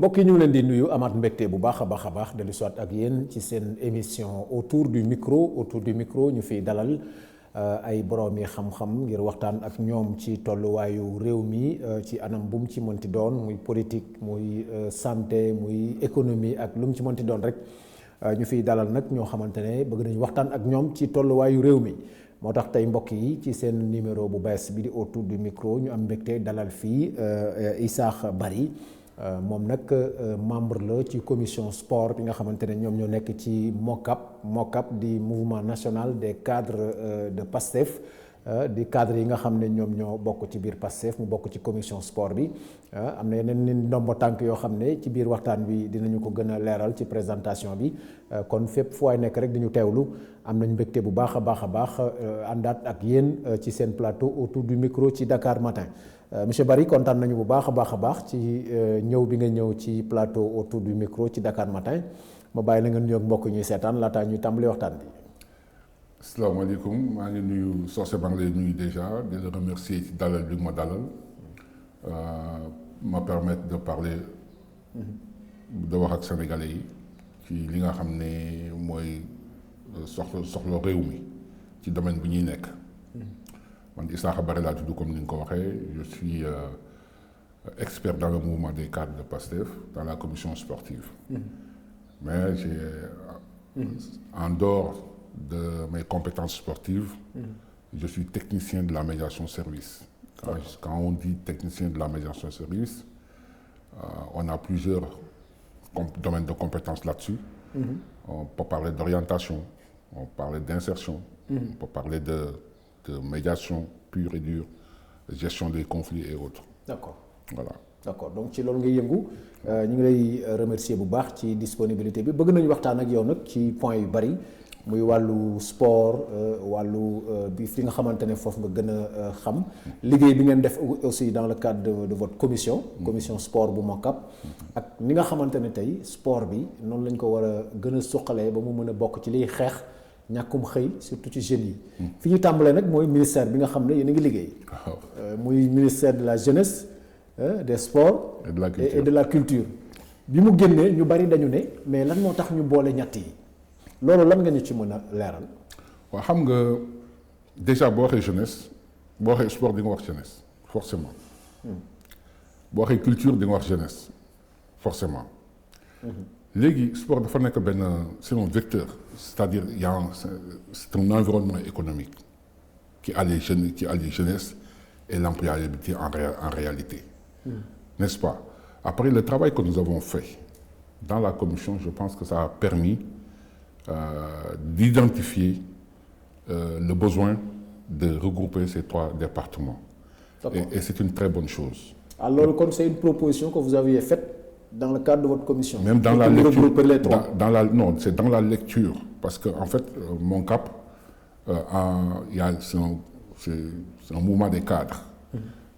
mbokk yi ñu ngi leen di nuyu amaat mbégte bu baax a baax dellu soit ak yéen ci seen émission autour du micro ñu fiy dalal ay borom yi xam-xam ngir waxtaan ak ñoom ci tolluwaayu réew mi ci anam bu mu ci mënti doon muy politique muy santé muy économie ak lu mu ci mënti doon rek ñu fiy dalal nag ñoo xamante ne bëgg nañu waxtaan ak ñoom ci tolluwaayu réew mi. moo tax tey mbokk yi ci seen numéro bu bees bi di autour du micro ñu am mbégte dalal fii Issakha Bary moom nag membre la ci commission sport bi nga xamante ne ñoom ñoo nekk ci MOCAP di mouvement national des cadres de PASTEF di cadre yi nga xam ne ñoom ñoo bokk ci biir PASTEF mu bokk ci commission sport bi am na yeneen ni ndombo tànk yoo xam ne ci biir waxtaan bi dinañu ko gën a leeral ci présentation bi kon fépp fu waay nekk rek di ñu teewlu am nañ mbégte bu baax a baax àndaat ak yéen ci seen plateau autour du micro ci Dakar Matin monsieur Bary kontaan nañu bu baax a baax ci ñëw bi nga ñëw ci plateau autour du micro ci Dakar Matin ma bàyyi la nga nuyoog mbokk ñuy seetaan laataa ñuy tàmbali waxtaan bi. asalaamaaleykum maa ngi nuyu Socé ba nga lay nuyu déjà di la remercier ci dalal bi ma dalal ma permettre de parler de wax ak sénégalais yi ci li nga xam ne mooy soxla réew mi ci domaine bi ñuy nekk man Issakha Bary laa tudd comme ni nga ko waxee je suis expert dans le mouvement des cadres de PASTEF dans la commission sportive mais en dehors de mes compétences sportives, je suis technicien de la médiation service. Quand on dit technicien de la médiation service, on a plusieurs domaines de compétences là-dessus. On peut parler d'orientation, on peut parler d'insertion, on peut parler de médiation pure et dure, de gestion des conflits et autres. D'accord. Voilà. D'accord donc ci loolu nga yëngu ñu ngi lay remercier bu baax ci disponibilité bi bëgg nañu waxtaan ak yow nag ci point yu bari muy wàllu sport wàllu bi fi nga xamante ne foofu nga gën a xam liggéey bi ngeen def aussi dans le cadre de votre commission sport bu MOCAP ak ni nga xamante ne tey sport bi noonu lañ ko war a gën a suqalee ba mu mën a bokk ci liy xeex ñàkkum xëy surtout ci jeunes yi fi ñu tàmbalee nag mooy ministère bi nga xam ne yéen a ngi liggéey muy ministère de la jeunesse des sports et de la culture bi mu génnee ñu bari dañu ne mais lan moo tax ñu boole ñett yi loolu lan nga ñu ci mën a leeral. waaw xam nga déjà boo waxee jeunesse boo waxee sport di nga wax jeunesse forcément boo waxee culture di nga wax jeunesse forcément léegi sport dafa nekk benn c'est un vecteur c'est-à-dire c'est un environnement économique qui allie jeunesse et l'employabilité en réalité n'est-ce pas? Après le travail que nous avons fait dans la commission, je pense que ça a permis d'identifier le besoin de regrouper ces trois départements. Et c'est une très bonne chose. Alors, comme c'est une proposition que vous aviez faite dans le cadre de votre commission. Même dans la lecture. Regrouper les trois. Non, c'est dans la lecture. Parce qu'en fait, MOCAP, c'est un mouvement des cadres,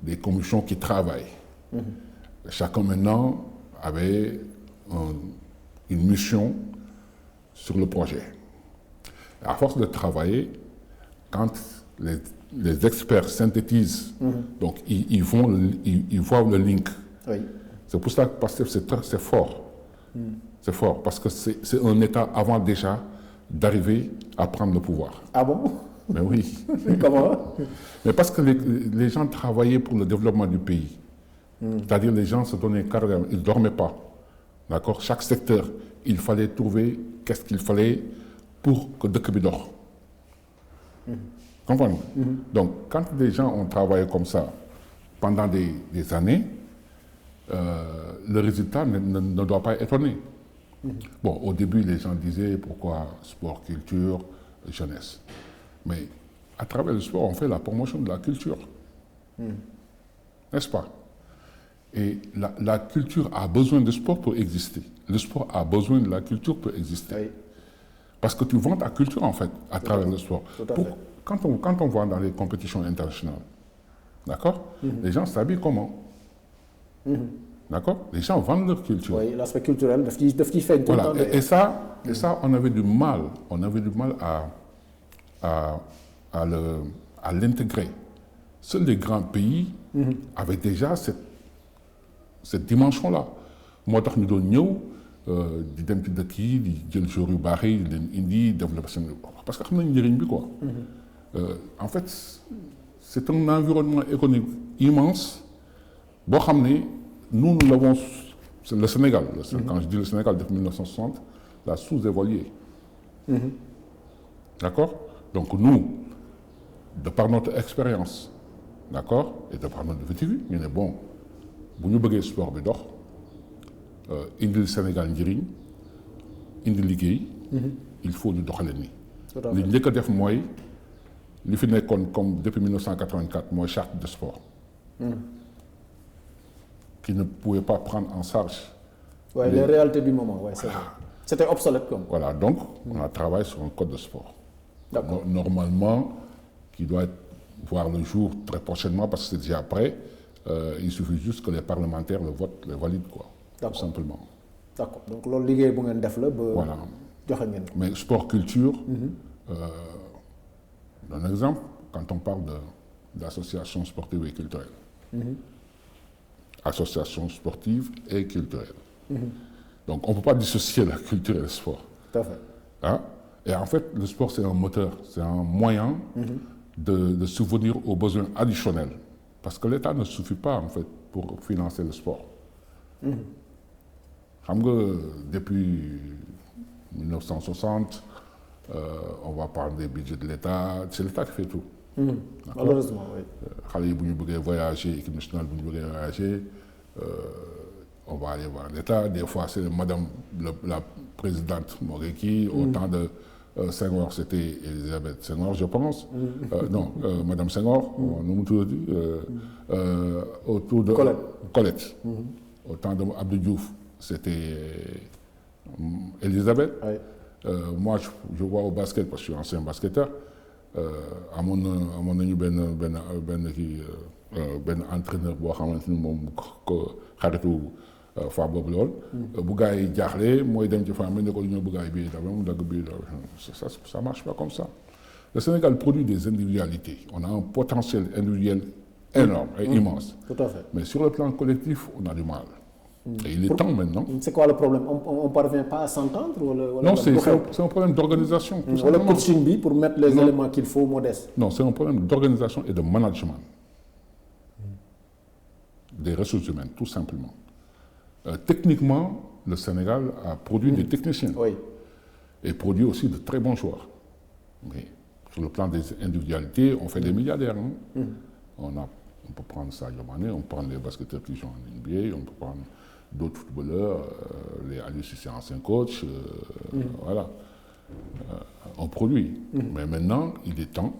des commissions qui travaillent. Chacun maintenant avait une mission sur le projet. À force de travailler, quand les experts synthétisent, donc ils voient le link. Oui. C'est pour ça que PASTEF c'est fort. C'est fort parce que c'est un État avant déjà d'arriver à prendre le pouvoir. Ah bon? Mais oui. Comment? Mais parce que les gens travaillaient pour le développement du pays. C'est-à-dire les gens se donnaient carrément, ils ne dormaient pas. D'accord? Chaque secteur, il fallait trouver qu'est-ce qu'il fallait pour que dëkk bi dox. Comprenez? Donc, quand les gens ont travaillé comme ça pendant des années, le résultat ne doit pas étonner. Bon, au début, les gens disaient pourquoi sport, culture, jeunesse. Mais à travers le sport, on fait la promotion de la culture. N'est-ce pas? Et la culture a besoin de sport pour exister. Le sport a besoin de la culture pour exister. Oui. Parce que tu vends ta culture, en fait, à travers le sport. Tout à fait. Quand on va dans les compétitions internationales, d'accord? Les gens s'habillent comment? D'accord? Les gens vendent leur culture. Oui, l'aspect culturel, daf ciy feeñ tout le temps. Voilà. Et ça, on avait du mal à l'intégrer. Seuls les grands pays avaient déjà cette dimension-là. moo tax ñu doon ñëw di dem ci dëkk yi di jël joueurs yu baax yi di leen indi développer seen parce que xam nañ njëriñ bi quoi. En fait c'est un environnement économique immense boo xam ne nous l'avons le Sénégal. Quand je dis le Sénégal depuis 1960 l'a sous-évalué. D'accord? Donc nous, de par notre expérience, d'accord, et de par notre vécu, ñu ne bon bu ñu bëggee sport bi dox indil Sénégal njëriñ indi liggéey. Il faut ñu doxalee nii. li njëkk a def mooy li fi nekkoon comme depuis 1984 mooy charte de sport. Qui ne pouvait pas prendre en charge. Ouais, les réalités du moment, ouais, c'est vrai. C'était obsolète comme. Voilà, donc on a travaillé sur un code de sport. D'accord. Normalement, qui doit voir le jour très prochainement parce que c'est déjà prêt. Il suffit juste que les parlementaires le votent, le valident, quoi. Tout simplement. D'accord. Donc loolu liggéey bu ngeen def la ba. Voilà. Joxe ngeen. Mais sport culture. Un exemple quand on parle d'association sportive et culturelle. Association sportive et culturelle. Donc on ne peut pas dissocier la culture et le sport. Tout à fait. Hein? Et en fait, le sport, c'est un moteur, c'est un moyen de subvenir aux besoins additionnels. Parce que l'État ne suffit pas, en fait, pour financer le sport. Xam nga depuis 1960, on va parler des budgets de l'État, c'est l'État qui fait tout. Malheureusement, oui. Xale yi bu ñu bëggee voyager, équipe nationale bu ñu bëggee voyager, on va aller voir l'État. Des fois, c'est madame la présidente Moreki. Au temps de Senghor, c'était Elisabeth Senghor, je pense. Non, madame Senghor, nous m'avons dit, autour de Colette. Au temps de Abdou Diouf, c'était Elisabeth. Moi, je vois au basket, parce que je suis ancien basketteur, amoon nañu benn entraîneur boo xamante ni moom ko xaritu fa boobu lool. bu gars yi jaaxlee mooy dem ci femme ne ko ñoo bëgg ay bii dafa mu dagg bii ça marche pas comme ça. Le Sénégal produit des individualités. On a un potentiel individuel énorme et immense. Tout à fait. Mais sur le plan collectif, on a du mal. Et il est temps maintenant. C'est quoi le problème? On parvient pas à s'entendre wala non, c'est un problème d'organisation. Tout wala simplement. coaching bi pour mettre les éléments qu'il faut modeste. Non, c'est un problème d'organisation et de management. Des ressources humaines, tout simplement. Techniquement, le Sénégal a produit des techniciens. Oui. Et produit aussi de très bons joueurs. Mais sur le plan des individualités, on fait des milliardaires. Hein. On peut prendre Sadio Mané, on peut prendre les basketteurs qui jouent en NBA, on peut prendre d'autres footballeurs, les Aliou Cissé, ancien coach, voilà. On produit. Mais maintenant, il est temps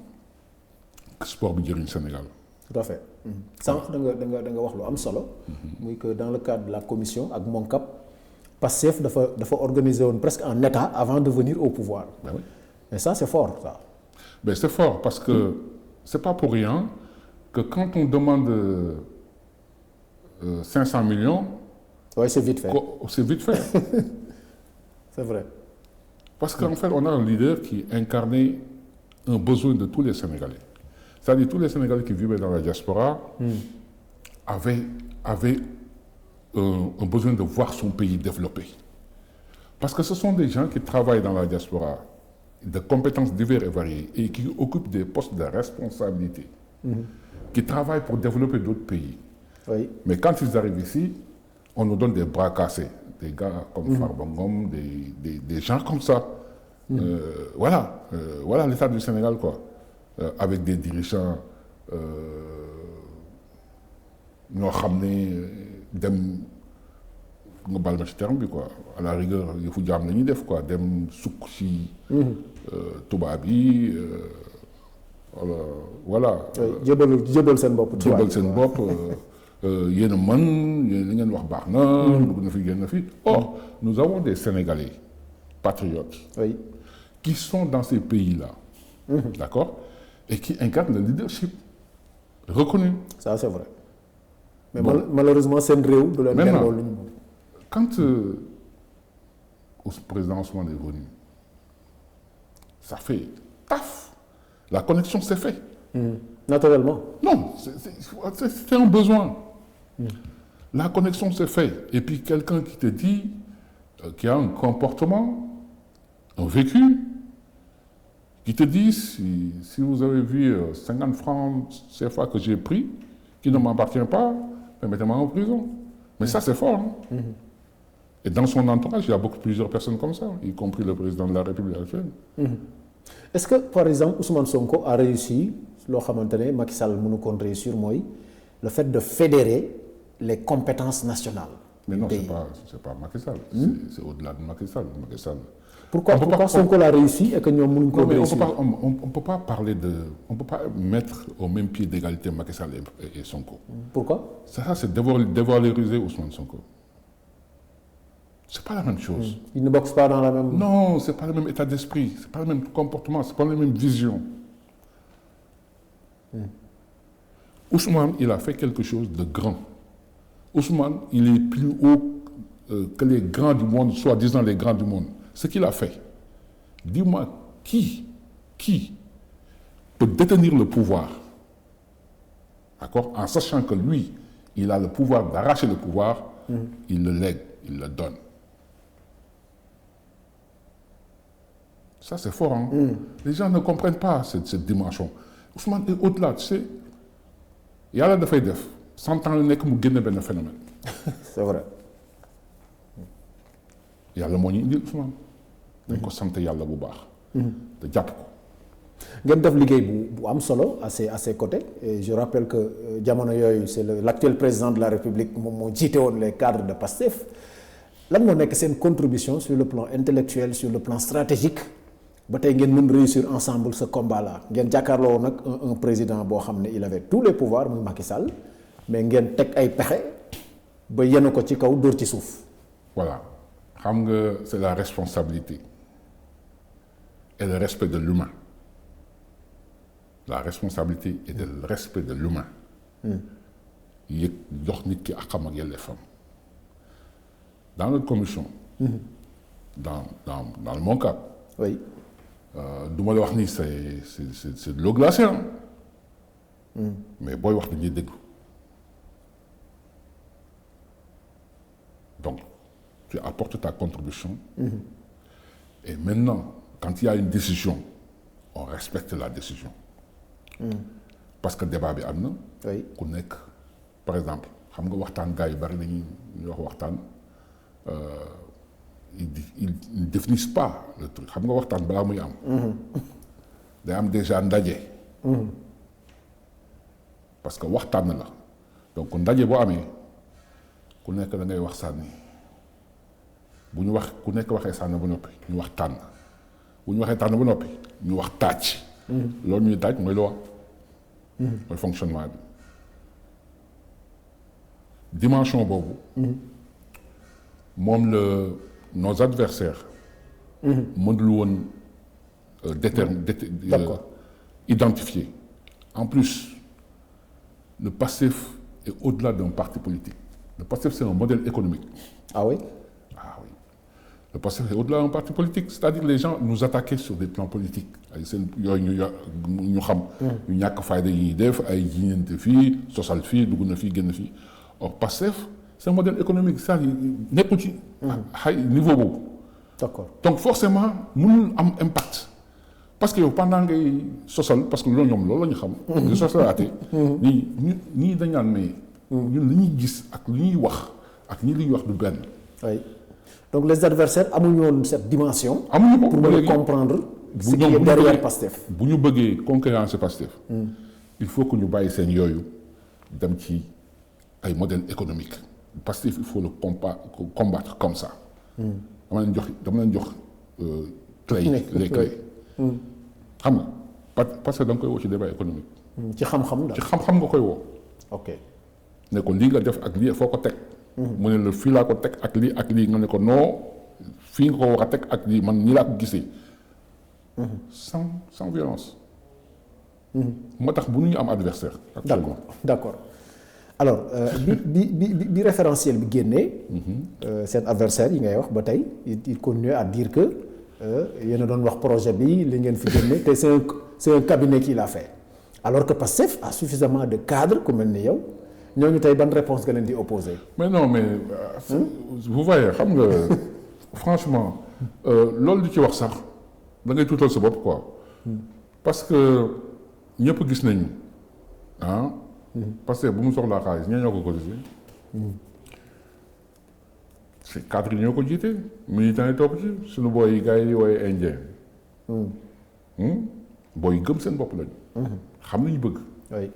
que sport bi jëriñ Sénégal. Tout à fait. Sànq da nga wax lu am solo. muy que dans le cadre de la commission ak Moncap, Pastef dafa organiser woon presque en état avant de venir au pouvoir. Ben oui. Et ça c'est fort ça. Ben c'est fort parce que c'est pas pour rien que quand on demande 500 millions. Oui, c'est vite fait. C'est vite fait. C'est vrai. Parce qu'en fait, on a un leader qui incarnait un besoin de tous les Sénégalais. C'est-à-dire tous les Sénégalais qui vivaient dans la diaspora avaient un besoin de voir son pays développé. Parce que ce sont des gens qui travaillent dans la diaspora, de compétences diverses et variées, et qui occupent des postes de responsabilité, qui travaillent pour développer d'autres pays. Oui. Mais quand ils arrivent ici, on nous donne des bras cassés, des gars comme Farba Ngom, des gens comme ça. Voilà l'état du Sénégal, quoi. Avec des dirigeants ñoo xam ne dem nga baal ma ci terme bi quoi à la rigueur yëfu jaam la ñuy def quoi dem sukk ci tubaab yi voilà. jébal seen bopp. jébal seen bopp yéen a mën yéen li ngeen wax baax na. dugg na fi génn na fi. Or nous avons des Sénégalais patriotes. Oui. Qui sont dans ces pays-là. D'accord? Et qui incarnent le leadership reconnu. Ça c'est vrai. Mais malheureusement seen réew du leen delloo lu ñu. Quand le président Ousmane est venu, ça fait paf, la connexion s'est faite. Naturellement. Non, c'est un besoin. La connexion s'est faite. Et puis quelqu'un qui te dit, qui a un comportement, un vécu, qui te dit, si vous avez vu 50 francs CFA que j'ai pris, qui ne m'appartient pas, mettez-moi en prison. Mais ça, c'est fort. Hein? Et dans son entourage, il y a plusieurs personnes comme ça, y compris le président de la République actuelle. Est-ce que, par exemple, Ousmane Sonko a réussi, loo xamante ne Macky Sall mënu koon réussir mooy le fait de fédérer les compétences nationales? Mais non, c'est pas Macky Sall. C'est au-delà de Macky Sall. Pourquoi Sonko l'a réussi et que ñoom mënuñ ko réussir? On peut pas parler de... On ne peut pas mettre au même pied d'égalité Macky Sall et Sonko. Pourquoi? Ça, c'est dévaloriser Ousmane Sonko. C'est pas la même chose. Ils ne boxent pas dans la même... Non, c'est pas le même état d'esprit, c'est pas le même comportement, c'est pas la même vision. Ousmane, il a fait quelque chose de grand. Ousmane, il est plus haut que les grands du monde, soi-disant les grands du monde. Ce qu'il a fait, dis-moi, qui peut détenir le pouvoir, d'accord, en sachant que lui, il a le pouvoir d'arracher le pouvoir, il le lègue, il le donne. Ça, c'est fort. Hein? Les gens ne comprennent pas cette dimension. Ousmane est au-delà, tu sais. Il y a là de faire 100 ans, il n'est que un phénomène. C'est vrai. Il y a le moyen de Ousmane. Il faut sentir yàlla bu baax. te jàpp ko. ngeen def liggéey bu am solo à ses côtés et je rappelle que jamono yooyu c'est l'actuel président de la République moom moo jiite woon les cadres de PASTEF. lan moo nekk seen contribution sur le plan intellectuel sur le plan stratégique ba tey ngeen mën réussir ensemble ce combat là ngeen jàkkaarloo nag un président boo xam ne il avait tous les pouvoirs muy Macky Sall mais ngeen teg ay pexe ba yenu ko ci kaw dóor ci suuf. voilà xam nga c'est la responsabilité et le respect de l'humain. La responsabilité et le respect de l'humain. yëg jox nit ki àqam ak yelleefam. Dans notre commission, dans mon cas, oui. du ma la wax ni c'est de l'eau glacée, hein? Mais booy wax dañuy déglu. Donc, tu apportes ta contribution. Et maintenant, quand il y a une décision, on respecte la décision. Parce que débat bi am na. oui. ku nekk par exemple xam nga waxtaan gars yu bari dañuy wax waxtaan. Ils ne définissent pas le truc xam nga waxtaan balaa muy am. day am déjà ndaje. parce que waxtaan la donc ndaje boo amee ku nekk da ngay wax sànni bu ñu wax ku nekk waxee sànni ba noppi ñu wax tànn bu ñu waxee tànn ba noppi ñu wax tàcc. loolu ñuy tàcc mooy loi. mooy fonctionnement bi. dimension boobu. moom la nos adversaires. mënul woon identifier. En plus, le PASTEF est au-delà d'un parti politique. Le PASTEF, c'est un modèle économique. Ah oui? Ah oui. Le PASTEF est au-delà d'un parti politique. C'est-à-dire que les gens nous attaquaient sur des plans politiques. ay seen yooyu ñu xam. ñu ñàkk fayda yi ñuy def ay jiñante fii sosal fii dugg na fii génn fii. Or PASTEF, c'est un modèle économique ça nekkul ci. xay niveau boobu. D'accord. Donc forcément mënul am impact parce que yow pendant ngay sosal parce que loolu ñoom loolu la ñu xam. nga sosalaatee. ñii dañ naan mais. ñun li ñuy gis ak li ñuy wax ak ñi li ñuy wax du benn. oui donc les adversaires amuñu woon cette dimension. amuñu ko pour mën a comprendre. ce qui est derrière PASTEF. bu ñu bëggee concurrencer PASTEF. il faut que ñu bàyyi seen yooyu dem ci ay modèles économiques. PASTEF il faut le combattre comme ça. dama leen jox clés les clés. xam nga parce que da nga koy woo ci débat économique. ci xam-xam ci xam-xam nga koy woo. ok. ne ko lii nga def ak lii foo ko teg. mu ne la fii laa ko teg ak lii nga ne ko non fii nga ko war a teg ak lii man nii laa ko gisee. sans violence. moo tax bu ñu am adversaire. d'accord alors bi référentiel bi génnee. seen adversaire yi ngay wax ba tey il continue à dire que yéen a doon wax projet bi li ngeen fi génne te c'est un cabinet qui l'a fait alors que PASTEF a suffisamment de cadres ku mel ni yow ñooñu tey ban réponse nga leen di opposé. mais non mais vous voyez xam nga franchement loolu di ci wax sax da ngay tuutal sa bopp quoi parce que ñëpp gis nañu ah. parce que bu mu soxlaa xaalis ñoo ko cotisé. c'est cadre yi ñoo ko jiite militants yi topp ci suñu booy yi gars yi di wooye indien. booy gëm seen bopp lañu. xam nañu bëgg. oui.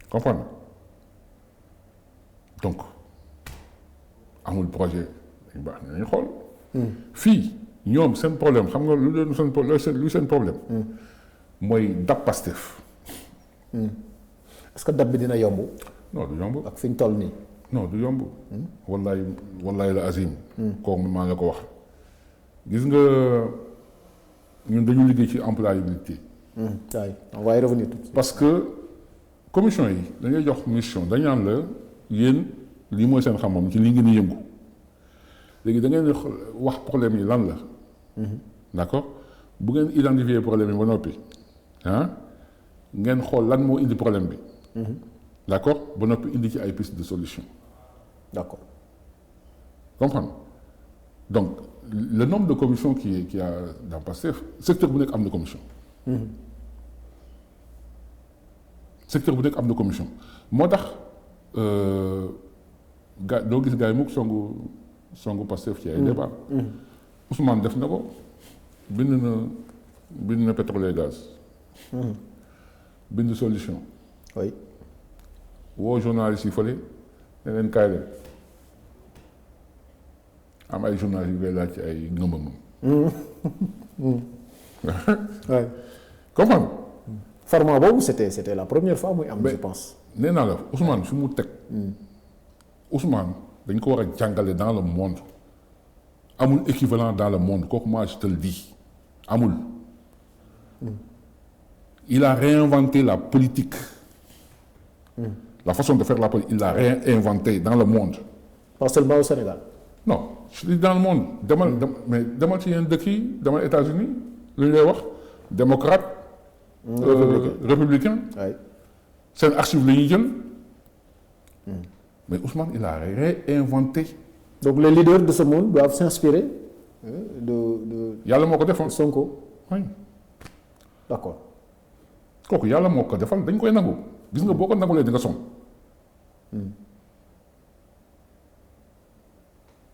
comprendre donc amul projet dañu baax nañu xool. fii ñoom seen problème xam nga lu leen seen problème. mooy dab Pastef. est-ce que dab bi dina yomb. non du yomb. ak fi ñu toll nii. non du yomb. wallaay la azim. kooku maa la ko wax. gis nga ñun dañu liggéey ci employabilité. waay on va y revenir. parce que commission yi dañuy jox mission dañu naan la yéen lii mooy seen xam-xam ci li ngeen di yëngu léegi da ngeen di wax problème yi lan la. d'accord bu ngeen identifier problème yi ba noppi ah ngeen xool lan moo indi problème bi. d'accord ba noppi indi ci ay pistes de solution. d'accord. comprendre donc le nombre de commissions qui a dans Pastef secteur bu nekk am na commission. secteur bu nekk am na commission moo tax ga doo gis gars yi mukk songu Pastef ci ay débat. Ousmane def na ko bind na pétrole et gaz. bind solution. oui. woo journaliste yi fële ne leen kaay leen am ay journalistes yu koy laaj ci ay ngëmam. oui. comprendre. format boobu c'était la première fois muy am. je pense. nee naa la Ousmane fi mu teg. Ousmane dañ ko war a jàngale dans le monde amul équivalent dans le monde kooku moi je te le dis amul. il a réinventé la politique. La façon de faire la politique, il l'a réinventé dans le monde. Pas seulement au Sénégal. Non, je dis dans le monde. Mais demal ci yenn dëkk yi demal États-Unis lu ñu lay wax démocrate. républicain. oui. seen archive la ñuy jël. mais Ousmane il a réinventé. donc les leaders de ce monde doivent s'inspirer de. yàlla moo ko defoon Sonko. oui. d'accord. kooku yàlla moo ko defal dañ koy nangu gis nga boo ko nangulee di nga sonn.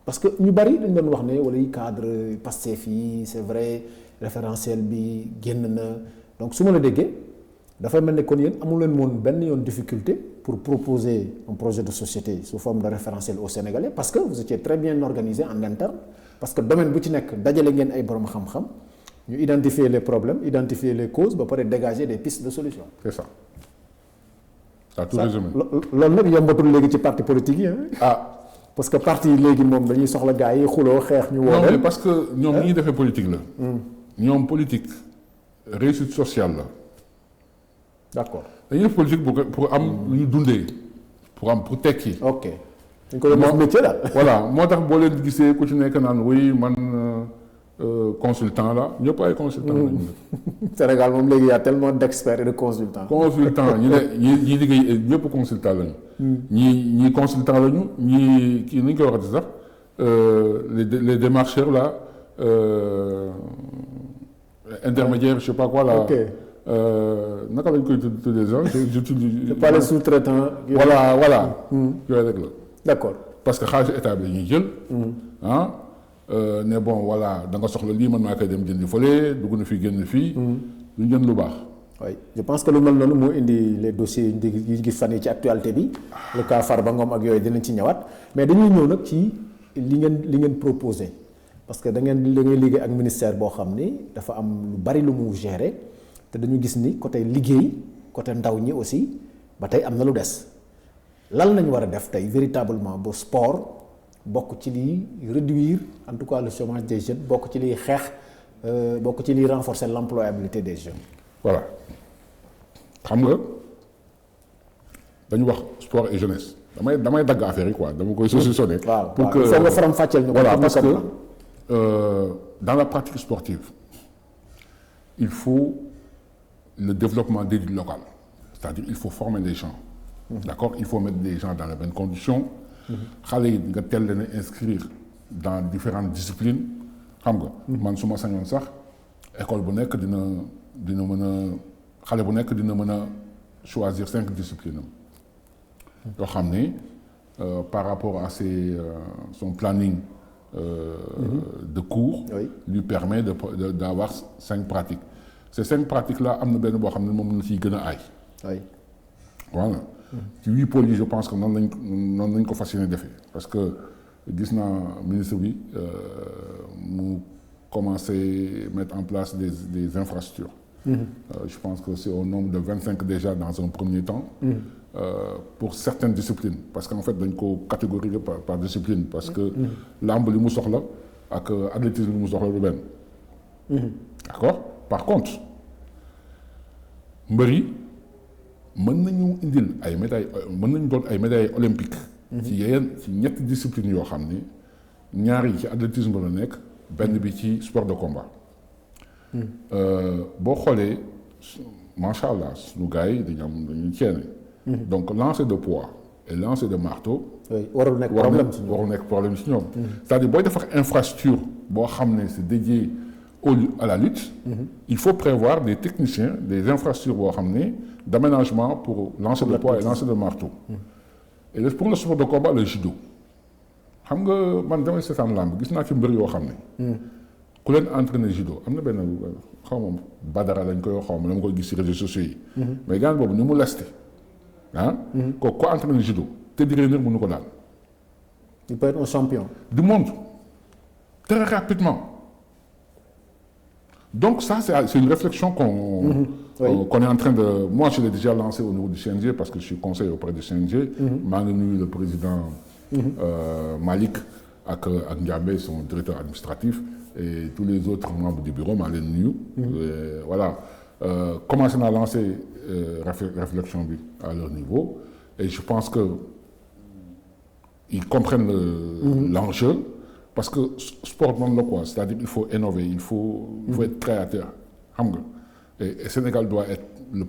parce que ñu bari dañ doon wax ne wala yi cadre Pastef yi c'est vrai référentiel bi génn na donc su ma la déggee dafay mel ne kon yéen amu leen woon benn yoon difficulté pour proposer un projet de société sous forme de référentiel aux Sénégalais parce que vous étiez très bien organisé en interne parce que domaine bu ci nekk dajale ngeen ay borom xam-xam ñu identifier les problèmes identifier les causes ba pare dégager des pistes de solution. c'est ça. ça tout résumé. loolu nag yombatul léegi ci parti politique yi ah. parce que parti yi léegi moom dañuy soxla gars yi xuloo xeex ñu woo non mais parce que ñoom ni ñuy defee politique la. ñoom politique réussite sociale la. d'accord. dañuy def politique pour am lu ñu dundee pour tekki. ok dañ ko def métier daal. voilà moo tax boo leen gisee ku ci nekk naan oui man consultant la ñëpp ay consultant lañu. Sénégal moom léegi y a tellement d'experts et de consultants. consultant ñi liggéey ñëpp consultant lañu. ñii consultant lañu ñii kii nu ñu koy waxati sax les démarcheurs là intermédiaires je sais pas quoi là. ok naka lañ koy tuddee sax c'est pas les sous-traitants. voilà. yooyu rek la. d'accord. parce que xaalisu état bi la ñuy jël. ne bon voilà da nga soxla lii man maa koy dem jëndi fële dugg na fii génn fii. lu jënd lu baax. oui je pense que lu mel noonu moo indi les dossiers yi gis fan yi ci actualité bi. le cas Farba Ngom ak yooyu dinañ ci ñëwaat mais dañuy ñëw nag ci li ngeen proposé parce que da ngay liggéey ak ministère boo xam ni dafa am lu bari lu mu gérer te dañu gis ni côté liggéey côté ndaw ñi aussi ba tey am na lu des lan lañ war a def tey véritablement ba sport. bokk ci liy réduire en tout cas le chômage des jeunes bokk ci liy xeex bokk ci liy renforcer l'employabilité des jeunes. voilà xam nga dañu wax sport et jeunesse damay dagg affaire yi quoi dama koy saucissonner. waaw pour que il faut nga faram-fàcceel ñu. voilà parce que dans la pratique sportive il faut le développement des ligues locales c'est-à-dire il faut former des gens D'accord, il faut mettre des gens dans les bonnes conditions. xale yi nga teel leen a inscrire dans différentes disciplines xam nga. man su ma sañoon sax école bu nekk dina mën a xale bu nekk dina mën a choisir 5 disciplines am yoo xam ne par rapport à son planning de cours lui permet d'avoir 5 pratiques. Ces 5 pratiques là am na benn boo xam ne moom la ciy gën a aay. Voilà. ci 8 pôles yi je pense que noonu lañ ko fas yéene defee parce que gis naa ministre bi mu commencé mettre en place des infrastructures. Je pense que c'est au nombre de 25 déjà dans un premier temps. Pour certaines disciplines parce qu'en fait dañ ko catégoriser par discipline parce que lamb li mu soxla ak athlétisme li mu soxla lu benn. D'accord. Par contre mbër yi mën nañu indil ay médailles mën nañu doon ay médailles olympiques. ci ñetti disciplines yoo xam ni ñaar yi ci athlétisme la nekk benn bi ci sport de combat. boo xoolee macha allah suñu gars yi dañuy ceene. Donc lancer de poids et lancer de marteau. warul nekk problème ci ñoom. C'est-à-dire booy defar infrastructure boo xam ne c'est dédié à la lutte. Il faut prévoir des techniciens des infrastructures boo xam ne d'aménagement pour lancer de poids et lancer de marteau. Et pour le sport de combat le judo. xam nga man damay seetaan làmb gis naa ci mbir yoo xam ne. ku leen entraîner judo am na benn xaw ma badara lañ koy xaw ma dama koy gis ci réseaux sociaux yi. mais gaan boobu ni mu leste. Ko entraîner judo te di réunir mënu ko daal. Il peut être un champion du monde très rapidement. Donc ça c'est une réflexion qu'on est en train de. Moi je l'ai déjà lancé au niveau du CNG parce que je suis conseiller auprès du CNG. maa ngi nuyu le président Malik ak Ndiambé son directeur administratif et tous les autres membres du bureau maa leen nuyu. Voilà commencé naa lancer réflexion bi à leur niveau et je pense que ils comprennent l'enjeu parce que sport noonu la quoi c'est-à-dire il faut innover il faut être créateur xam nga et Sénégal doit être le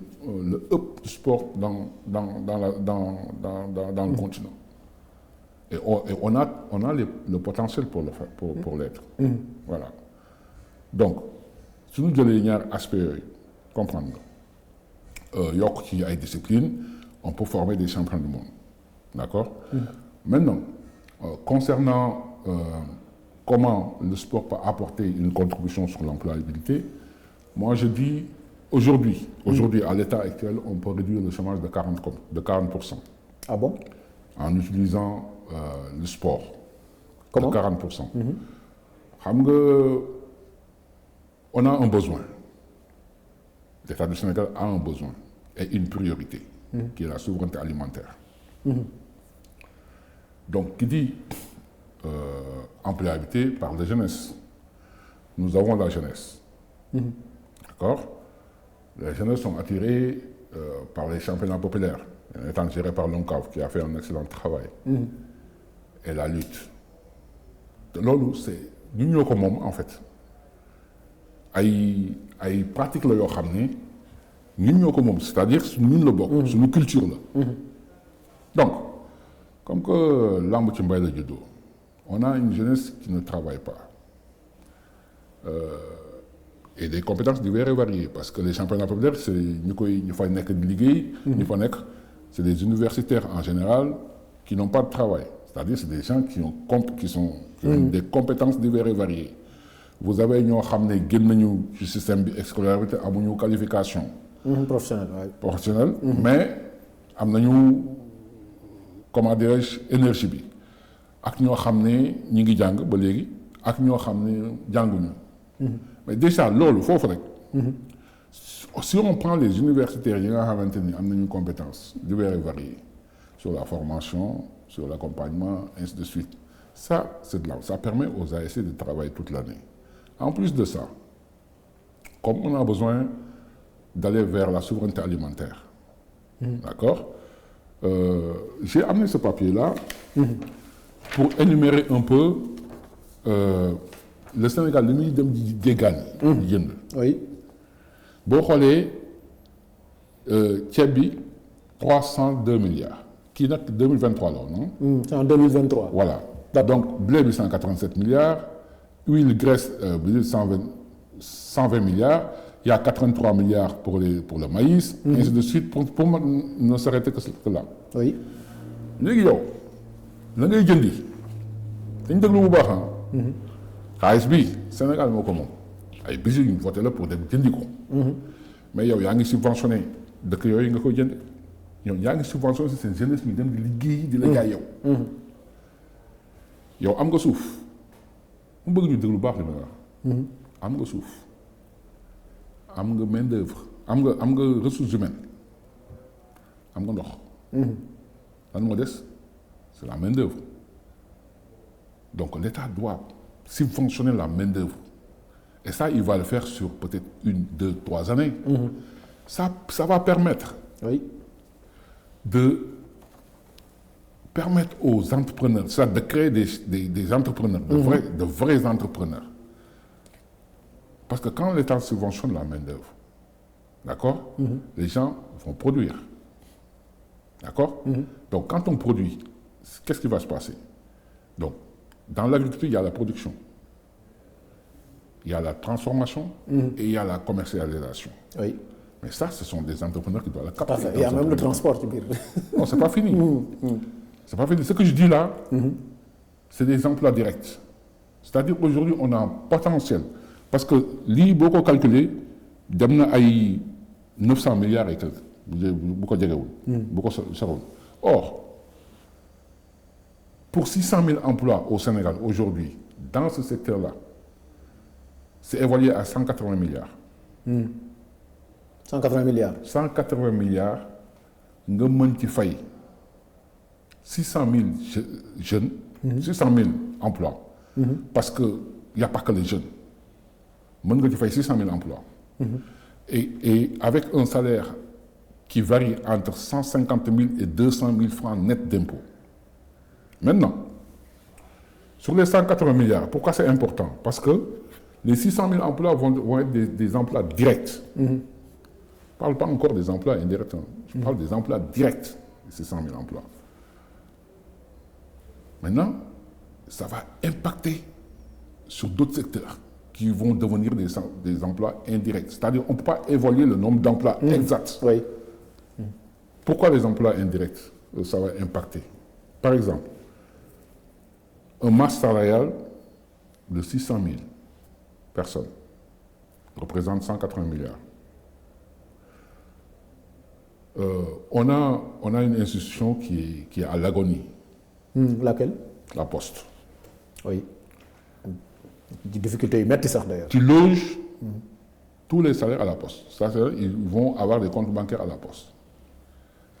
hub du sport dans le continent et on a le potentiel pour le faire pour l'être. Voilà donc su ñu jëlee ñaar aspects yooyu comprendre nga yokk ci ay disciplines on peut former des champions du monde d'accord. Maintenant concernant comment le sport peut apporter une contribution sur l'employabilité, moi je dis aujourd'hui à l'état actuel on peut réduire le chômage de 40%. Ah bon? En utilisant le sport. Comment? De 40%. xam nga on a un besoin. L'État du Sénégal a un besoin et une priorité qui est la souveraineté alimentaire. Donc qui dit employabilité parle de jeunesse. Nous avons la jeunesse. D'accord? Les jeunesses sont attirées par les championnats populaires, étant gérés par l'ONCAV qui a fait un excellent travail. Et la lutte. Loolu c'est ñun ñoo ko moom en fait ay pratiques la yoo xam ne ñun ñoo ko moom c'est-à-dire ñun la bokk. suñu culture la. Donc comme que lamb ci mbay la juddoo on a une jeunesse qui ne travaille pas et des compétences diverses et variées parce que les championnats populaires c'est ñu fa nekk di liggéey. ñu fa nekk c'est des universitaires en général qui n'ont pas de travail c'est-à-dire c'est des gens qui ont des compétences diverses et variées. Vous avez ñoo xam ne génn nañu ci système bi scolarité amuñu qualification. professionnelle. Mais am nañu comment dirais-je énergie bi ak ñoo xam ne ñi ngi jàng ba léegi ak ñoo xam ne jànguñu. Mais déjà loolu foofu rek. Si on prend les universitaires yi nga xamante ni am nañu compétences diverses et variées sur la formation sur l'accompagnement ainsi de suite ça c'est de là ça permet aux ASC de travailler toute l'année. En plus de ça comme on a besoin d'aller vers la souveraineté alimentaire. D'accord. J'ai amené ce papier-là pour énumérer un peu le Sénégal li muy dem di jéggaani di jënd. Oui. boo xoolee ceeb bi 302 milliards. Qui n'est que 2023 là, non? C'est en 2023. Voilà. D'accord. Donc, blé, 187 milliards. Huile, graisse, 120 milliards. Il y a 83 milliards pour le maïs, et ainsi de suite, pour ne s'arrêter que là. Oui. léegi yow la ngay jëndi dañ déglu bu baax xaalis bi Sénégal moo ko moom ay budget yu ñu voté la pour dem jëndi ko. mais yow yaa ngi subventionné dëkk yooyu nga koy jënd yow yaa ngi subventionné seen jeunesse ñu dem di liggéey di la jaay yow. yow am nga suuf mu bëgg ñu déglu bu baax li ma wax. am nga suuf am nga main d'œuvre am nga ressources humaines am nga ndox. lan moo des c'est la main d'œuvre donc l'État doit subventionner la main d'œuvre et ça il va le faire sur peut-être 1, 2, 3 années. Ça va permettre de permettre aux entrepreneurs, de créer des entrepreneurs, de vrais entrepreneurs. Parce que quand l'État subventionne la main d'œuvre, d'accord, les gens vont produire. D'accord? Donc, quand on produit, qu'est-ce qui va se passer? Donc, dans l'agriculture, il y a la production, il y a la transformation et il y a la commercialisation. Oui. Mais ça, ce sont des entrepreneurs qui doivent la capter. Il y a même le transport. Non, c'est pas fini. C'est pas fini. Ce que je dis là, c'est des emplois directs. C'est-à-dire qu'aujourd'hui, on a un potentiel. Parce que lii boo ko calculer dem na ay 900 milliards et quelques. bu ko jegewul bu ko sorowul. Or pour 600 000 emplois au Sénégal aujourd'hui dans ce secteur-là c'est évalué à 180 milliards. 180 milliards. 180 milliards nga mën ci fay 600 000 jeunes. 600 000 emplois. Parce que y a pas que les jeunes. mën nga ci fay 600 000 emplois. Et avec un salaire qui varie entre 150 000 et 200 000 francs net d'impôts. Maintenant, sur les 180 milliards, pourquoi c'est important? Parce que les 600 000 emplois vont être des emplois directs. Je ne parle pas encore des emplois indirects. Je parle des emplois directs, les 600 000 emplois. Maintenant, ça va impacter sur d'autres secteurs qui vont devenir des emplois indirects. C'est-à-dire qu'on ne peut pas évaluer le nombre d'emplois exacts. Oui. Pourquoi les emplois indirects? Ça va impacter. Par exemple, un masse salariale de 600 000 personnes représente 180 milliards. On a une institution qui est à l'agonie. Laquelle? La Poste. Oui. Des difficultés immenses d'ailleurs. Tu loges tous les salaires à la Poste. C'est-à-dire ils vont avoir des comptes bancaires à la Poste.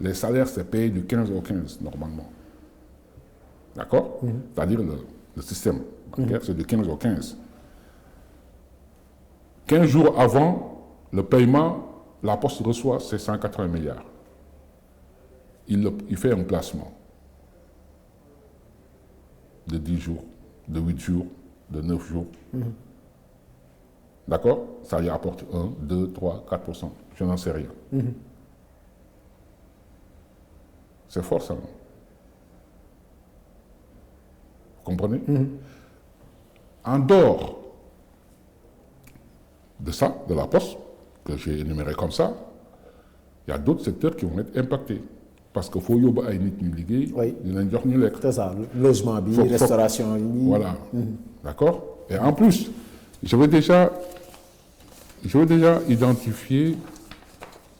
Les salaires, c'est payé du 15 au 15 normalement. D'accord? C'est-à-dire le système bancaire, c'est du 15 au 15. 15 jours avant le paiement, la Poste reçoit ses 180 milliards. Il fait un placement de 10 jours, de 8 jours, de 9 jours. D'accord? Ça y apporte 1, 2, 3, 4%. Je n'en sais rien. C'est fort ça. Vous comprenez? En dehors de ça, de la Poste, que j'ai énuméré comme ça, il y a d'autres secteurs qui vont être impactés. Parce qu'il faut y avoir une ligue, c'est ça, logement, restauration. Voilà. D'accord? Et en plus, je vais déjà identifier,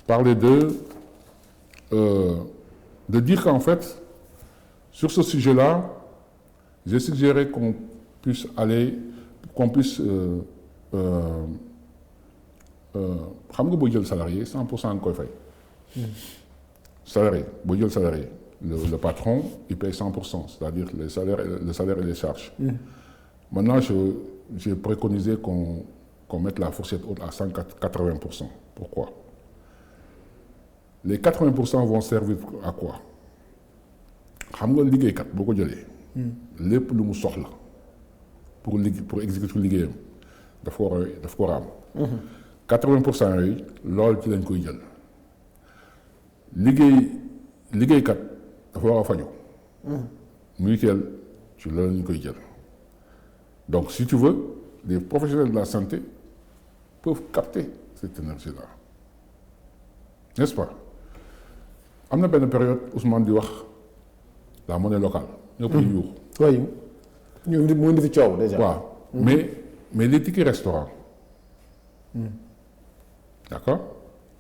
parler de dire qu'en fait, sur ce sujet-là, j'ai suggéré qu'on puisse xam nga boo jël salarié 100% nga koy fay. Salarié boo jël salarié le patron il paye 100%, c'est-à-dire le salaire et les charges. Maintenant j'ai préconisé qu'on mette la fourchette haute à 180%. Pourquoi? Les 80% vont servir à quoi? xam nga liggéeykat boo ko jëlee. lépp lu mu soxla pour exécuter liggéeyam daf ko war a am. 80% yooyu loolu ci lañ koy jël. liggéey liggéeykat dafa war a faju mutuelle ci loolu ñu koy jël donc si tu veux les professionnels de la santé peuvent capter cette énergie-là n'est-ce pas am na benn période Ousmane di wax la monnaie locale ñëpp di yuux oui ñu mu indi fi coow déjà. waaw mais les tickets restaurants d'accord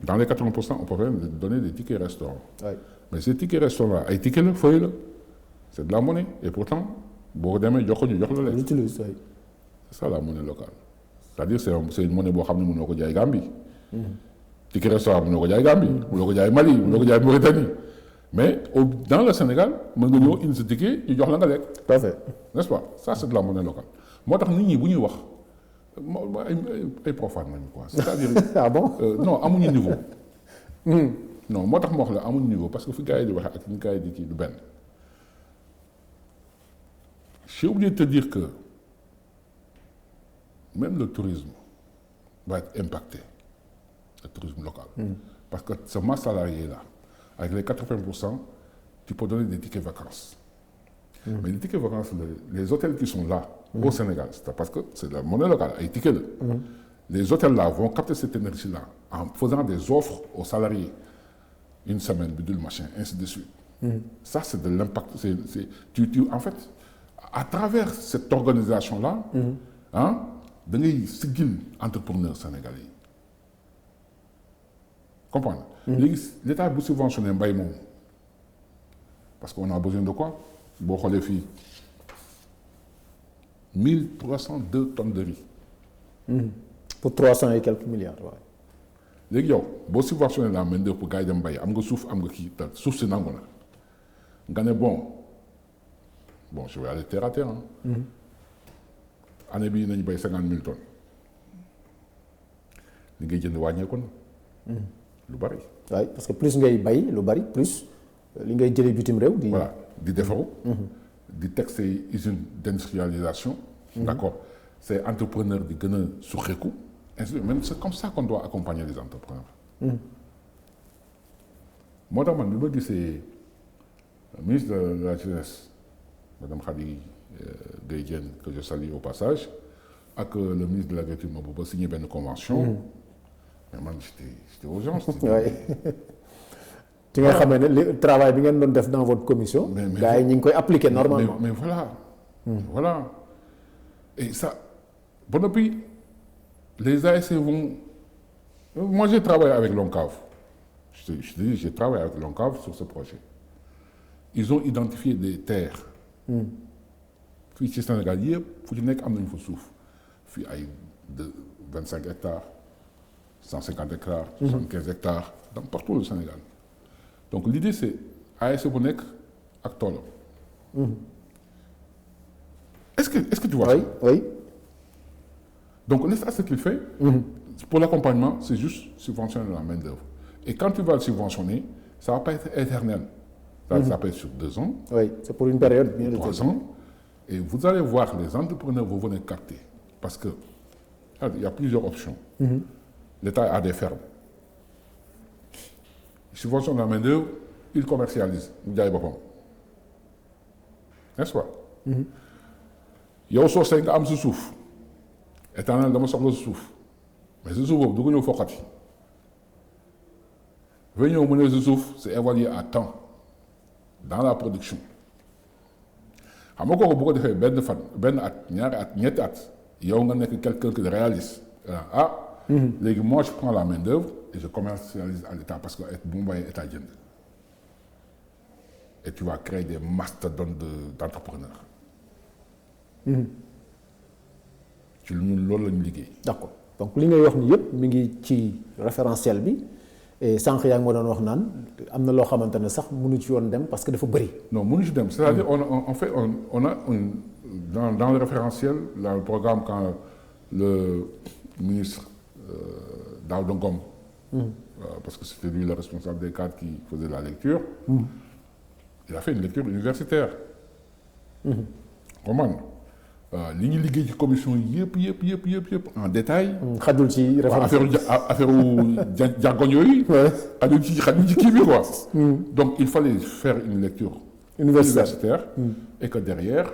dans les 80% on peut même donner des tickets restaurants oui. mais ces tickets restaurants ay tickets la feuille la c'est de la monnaie et pourtant boo ko demee jox ko ñu jox la on lekk utilise oui. c'est ça la monnaie locale c'est-à-dire c'est une monnaie boo xam ne mënoo ko jaay Gambie ticket restaurant mënoo ko jaay Gambie mënoo ko jaay Mali mënoo ko jaay Mauritanie mais dans le Sénégal mën nga ñëw indi sa ticket ñu jox la nga lekk tout à fait. n'est-ce pas ça c'est de la monnaie locale moo tax nit ñi bu ñuy wax ay profane nañu quoi c'est-à-dire ah bon. non amuñu niveau non moo tax ma wax la amuñu niveau parce que fi gars yi di waxee ak ni gars yi di kii du benn j'ai oublié de te dire que même le tourisme va être impacté le tourisme local parce que ce masse salarié là avec les 80% tu peux donner des tickets vacances mais les tickets vacances les hôtels qui sont là au Sénégal c'est parce que c'est la monnaie locale ay tickets la les hôtels là vont capter cette énergie là en faisant des offres aux salariés une semaine bidule machin ainsi de suite ça c'est de l'impact tu en fait à travers cette organisation là ah da ngay siggil entrepreneur sénégalais yi comprendre léegi l'État bu subventionné mbay moom parce qu'on a besoin de quoi boo xoolee fii 1302 tonnes de riz pour 300 et quelques milliards waaw. léegi yow boo subventionné la main-d'œuvre pour gars yi dem mbay am nga suuf am nga kii te suuf si nangu na nga ne bon je vais aller terre à terre année bii nañu bay 50 000 tonnes li ngay jënd wàññeeku na lu bari. waaye parce que plus ngay bay lu bari plus li ngay jëlee bitim réew. voilà di defaru. di teg say usine d'industrialisation. d'accord ces entrepreneurs di gën a suqeeku. même c'est comme ça qu'on doit accompagner les entrepreneurs. moo tax man bi ma gisee ministre de la jeunesse madame Khady Gaye Diène que je salue au passage ak le ministre de l'agriculture ma ba signé benn convention. mais man j'étais urgence. ci nga xamee ne li travail bi ngeen doon def dans votre commission. mais gars yi ñu ngi koy appliquer normalement. mais voilà. voilà et ça ba noppi les ASC vont. Moi j'ai travaillé avec l'ONCAV je te dis j'ai travaillé avec l'ONCAV sur ce projet ils ont identifié des terres. fii ci Sénégal yëpp fu ci nekk am nañu fa suuf fii ay 25 hectares 150 hectares. 75 hectares dans partout le Sénégal. Donc l'idée c'est ASC bu nekk ak toolam. Est-ce que tu vois ça? Oui. Donc l'État ce qu'il fait. Pour l'accompagnement c'est juste subventionner la main-d'œuvre. Et quand tu vas le subventionner ça va pas être éternel. Ça peut être sur 2 ans. Oui, c'est pour une période. 3 ans. Et vous allez voir les entrepreneurs vous venez capter parce que il y a plusieurs options. L'État a des fermes. Il subventionne la main-d'œuvre, il commercialise mu jaay boppam n'est-ce pas. yow soo see nga am sa suuf état na dama soxla sa suuf mais sa suuf boobu du ko ñëw foqati fa ñëw mu ne sa suuf c'est évalué à temps dans la production xam nga kooku bu ko defee benn at ñaari at ñetti at yow nga nekk quelqu'un qui réalise léegi moi je prends la main-d'œuvre et je commercialise à l'État parce que bu mu bàyyee état jënd et tu vas créer des mastodontes d'entrepreneurs. ci ñun loolu la ñu liggéey. d'accord donc li ngay wax ni yëpp mi ngi ci référentiel bi et sànq yaa ngi ma doon wax naan am na loo xamante ne sax mënu ci yoon dem parce que dafa bëri. non mënu ci dem c'est-à-dire on a dans le référentiel dans le programme quand le ministre Daouda Ngom parce que c'était lui le responsable des cadres qui faisait la lecture. Il a fait une lecture universitaire. Comment li ñu liggéey ci commission yëpp en détail. xajul ci référence affaire jargon yooyu. xajul ci kii bi quoi. donc il fallait faire une lecture universitaire. Et que derrière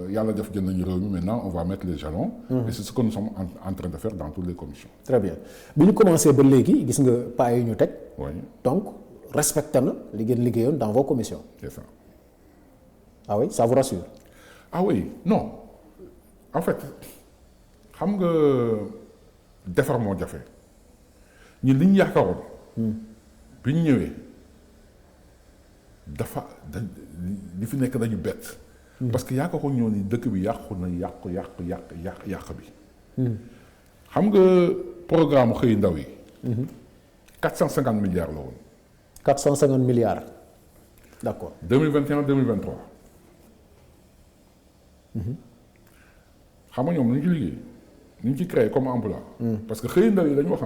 yàlla def jël nañu réew mi maintenant on va mettre les jalons. Et c'est ce que nous sommes en train de faire dans toutes les commissions. très bien bi ñu commencé ba léegi gis nga pas yi ñu teg. oui donc respecté na li ngeen liggéeyoon dans vos commissions. c'est ça. ah oui ça vous rassure. ah oui non en fait xam nga defar moo jafe ñun li ñu yaakaaroon. bi ñu ñëwee dafa li fi nekk dañu bett. parce que yaakaaroon ñoo ni dëkk bi yàqu na yàq bi. xam nga programme xëy ndaw yi. 450 milliards la woon. 450 milliards d'accord. 2021 2023. xam nga ñoom nu ñu ci liggéey nu ñu ci créé comme emploi. parce que xëy ndaw yi lañu wax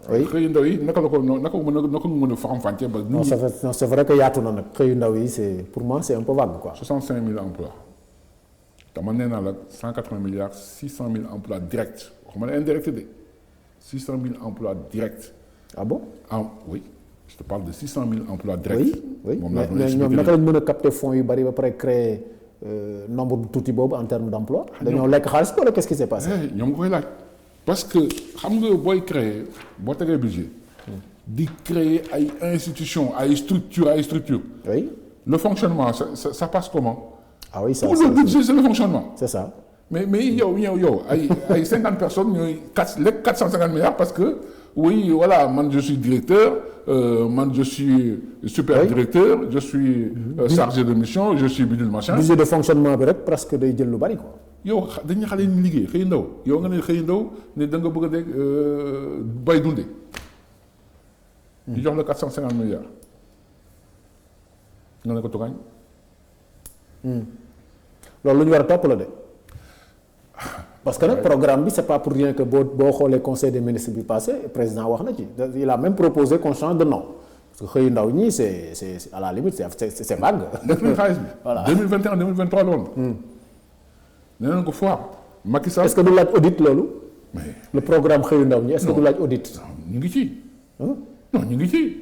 oui xëy ndaw yi naka mën a faram-fàccee ba. non c'est vrai que yaatu na nag xëyu ndaw yi c'est pour moi c'est un peu vague quoi. 65 000 emplois dama nee naa la 180 milliards 600 000 emplois directs waxuma ne indirect de 600 000 emplois directs. ah bon oui je te parle de 600 000 emplois directs. oui mais ñoom naka lañ mën a capter fonds yu bari ba pare créer nombre bu tuuti boobu en termes d'emploi. dañoo lekk xaalis wala qu'est-ce qui s'est passé. ñoom nga koy laaj parce que xam nga booy créer boo tegee budget. di créer ay institutions ay structures. oui le fonctionnement ça passe comment. ah oui ça pour le budget c'est le fonctionnement. c'est ça. mais yow ay 50 personnes ñooy 450 milliards parce que oui voilà man je suis directeur man je suis super directeur je suis chargé de mission je suis bidule machin. budget de fonctionnement bi rek presque day jël lu bari quoi. yow dañuy xale ñu liggéey xëy ndaw yow nga ne xëy ndaw ne da nga bëgg a dégg bay dunde ñu jox la 450 milliards nga ne ko tugañ. loolu lu ñu war a topp la de. parce que nag programme bi c'est pas pour rien que boo xoolee conseil des ministres bi passé président wax na ci il a même proposé qu'on change de nom parce que xëy ndaw ñi c'est à la limite c'est vague. def nañ xaalis bi. voilà 2021 2023 la woon. nee nañ ko foire. Macky Sall est-ce que du laaj audit loolu. mais le programme xëyu ndaw ñi est-ce que du laaj audit. ñu ngi ci. non ñu ngi ci.